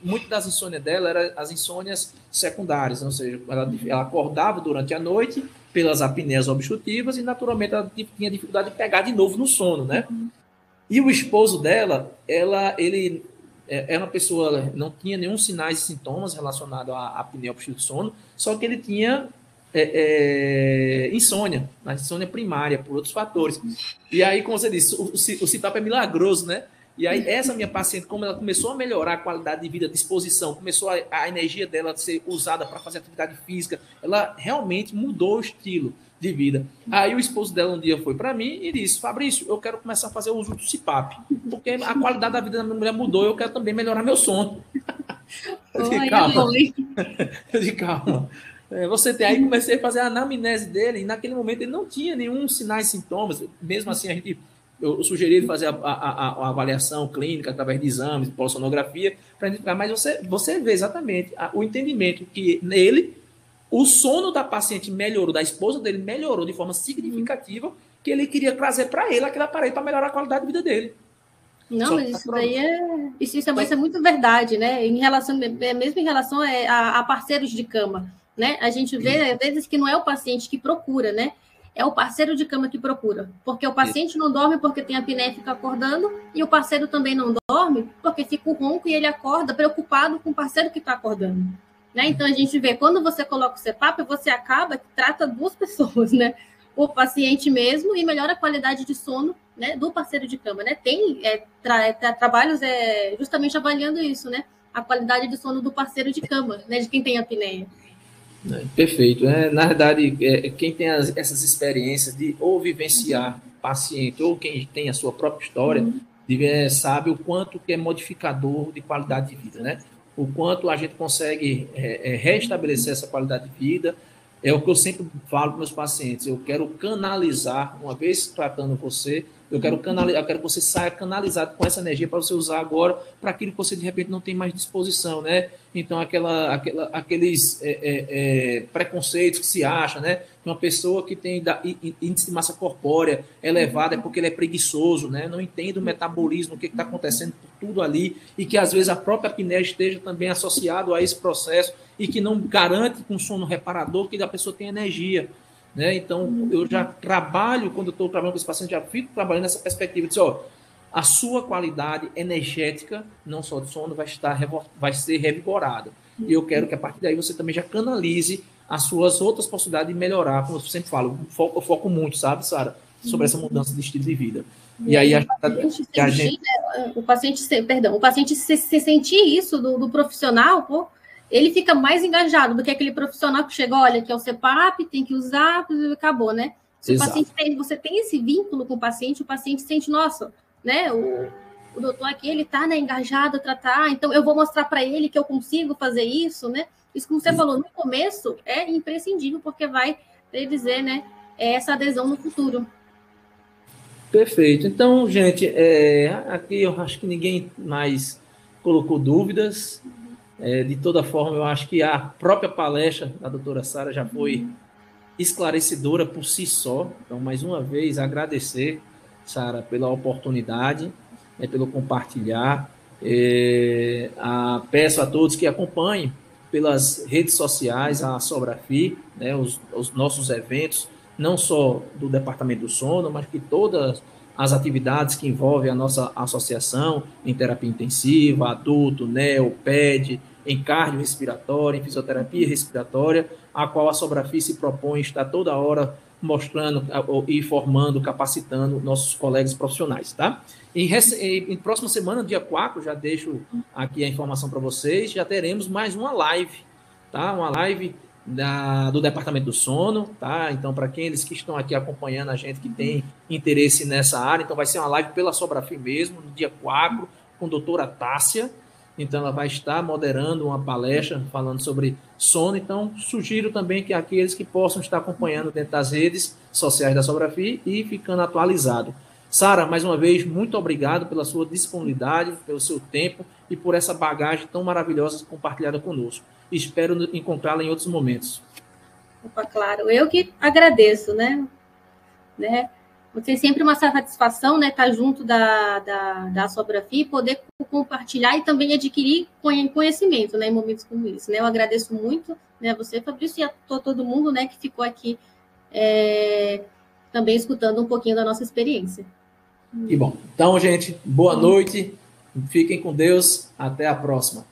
muito das insônias dela eram as insônias secundárias, ou seja, ela acordava durante a noite pelas apneias obstrutivas e, naturalmente, ela tinha dificuldade de pegar de novo no sono, né? E o esposo dela, ele era uma pessoa, não tinha nenhum sinais e sintomas relacionados à apneia obstrutiva do sono, só que ele tinha insônia, mas insônia primária, por outros fatores. E aí, como você disse, o CPAP é milagroso, né? E aí, essa minha paciente, como ela começou a melhorar a qualidade de vida, a disposição, começou a energia dela ser usada para fazer atividade física, ela realmente mudou o estilo de vida. Aí o esposo dela um dia foi para mim e disse: Fabrício, eu quero começar a fazer o uso do CPAP, porque a qualidade da vida da minha mulher mudou, eu quero também melhorar meu sono. Eu disse, calma. Você tem aí, comecei a fazer a anamnese dele, e naquele momento ele não tinha nenhum sinais e sintomas. Mesmo assim, eu sugeri ele fazer a avaliação clínica através de exames, polissonografia, para identificar, mas você vê exatamente o entendimento que nele O sono da paciente melhorou, da esposa dele melhorou de forma significativa, que ele queria trazer para ele aquele aparelho para melhorar a qualidade de vida dele. Não, mas isso daí isso é muito verdade, né? Mesmo em relação a parceiros de cama, né? A gente vê, às vezes, que não é o paciente que procura, né? É o parceiro de cama que procura. Porque o paciente não dorme porque tem a apneia e fica acordando, e o parceiro também não dorme porque fica o ronco e ele acorda preocupado com o parceiro que está acordando. Né? Então, a gente vê, quando você coloca o CPAP, você acaba que trata duas pessoas, né? O paciente mesmo e melhora a qualidade de sono, né, do parceiro de cama, né? Tem trabalhos justamente avaliando isso, né? A qualidade de sono do parceiro de cama, né? De quem tem apneia. Perfeito. Na verdade, quem tem essas experiências de ou vivenciar paciente ou quem tem a sua própria história, sabe o quanto que é modificador de qualidade de vida, né? O quanto a gente consegue restabelecer essa qualidade de vida. É o que eu sempre falo para meus pacientes. Eu quero canalizar, uma vez tratando você, eu quero que você saia canalizado com essa energia para você usar agora para aquilo que você de repente não tem mais disposição, né? Então, aqueles preconceitos que se acha, né? Uma pessoa que tem índice de massa corpórea elevado é porque ele é preguiçoso, né? Não entende o metabolismo, o que está acontecendo por tudo ali, e que às vezes a própria apneia esteja também associado a esse processo e que não garante com sono reparador que a pessoa tem energia. Né? Então, eu já trabalho, quando eu estou trabalhando com esse paciente, já fico trabalhando nessa perspectiva de a sua qualidade energética, não só de sono, vai ser revigorada. E eu quero que a partir daí você também já canalize as suas outras possibilidades de melhorar, como eu sempre falo, eu foco muito, sabe, Sara, sobre essa mudança de estilo de vida. E aí o paciente se sentir isso do profissional, pô, ele fica mais engajado do que aquele profissional que chega, olha, que é o CPAP, tem que usar, acabou, né? Se o paciente você tem esse vínculo com o paciente sente, nossa, né? O doutor aqui, ele tá, né, engajado a tratar, então eu vou mostrar para ele que eu consigo fazer isso, né? Isso, como você falou, no começo é imprescindível, porque vai dizer, né, essa adesão no futuro. Perfeito. Então, gente, aqui eu acho que ninguém mais colocou dúvidas. De toda forma, eu acho que a própria palestra da doutora Sara já foi esclarecedora por si só. Então, mais uma vez, agradecer, Sara, pela oportunidade, pelo compartilhar. Peço a todos que acompanhem pelas redes sociais a Sobrafi, né, os nossos eventos, não só do Departamento do Sono, mas que todas as atividades que envolvem a nossa associação em terapia intensiva, adulto, neo, PED, em cardiorrespiratória, em fisioterapia respiratória, a qual a Sobrafi se propõe estar toda hora mostrando e formando, capacitando nossos colegas profissionais, tá? Em próxima semana, dia 4, já deixo aqui a informação para vocês, já teremos mais uma live, tá? Uma live do Departamento do Sono, tá? Então, para aqueles que estão aqui acompanhando a gente, que tem interesse nessa área, então vai ser uma live pela Sobrafi mesmo, no dia 4, com a doutora Tássia. Então, ela vai estar moderando uma palestra falando sobre sono. Então, sugiro também que aqueles que possam estar acompanhando dentro das redes sociais da Sobrafi e ficando atualizado. Sara, mais uma vez, muito obrigado pela sua disponibilidade, pelo seu tempo e por essa bagagem tão maravilhosa compartilhada conosco. Espero encontrá-la em outros momentos. Opa, claro. Eu que agradeço, né? Tem sempre uma satisfação, né, estar junto da Sobrafi, poder compartilhar e também adquirir conhecimento, né, em momentos como esse, né? Eu agradeço muito, né, a você, Fabrício, e a todo mundo, né, que ficou aqui também escutando um pouquinho da nossa experiência. Que bom. Então, gente, boa noite, fiquem com Deus, até a próxima.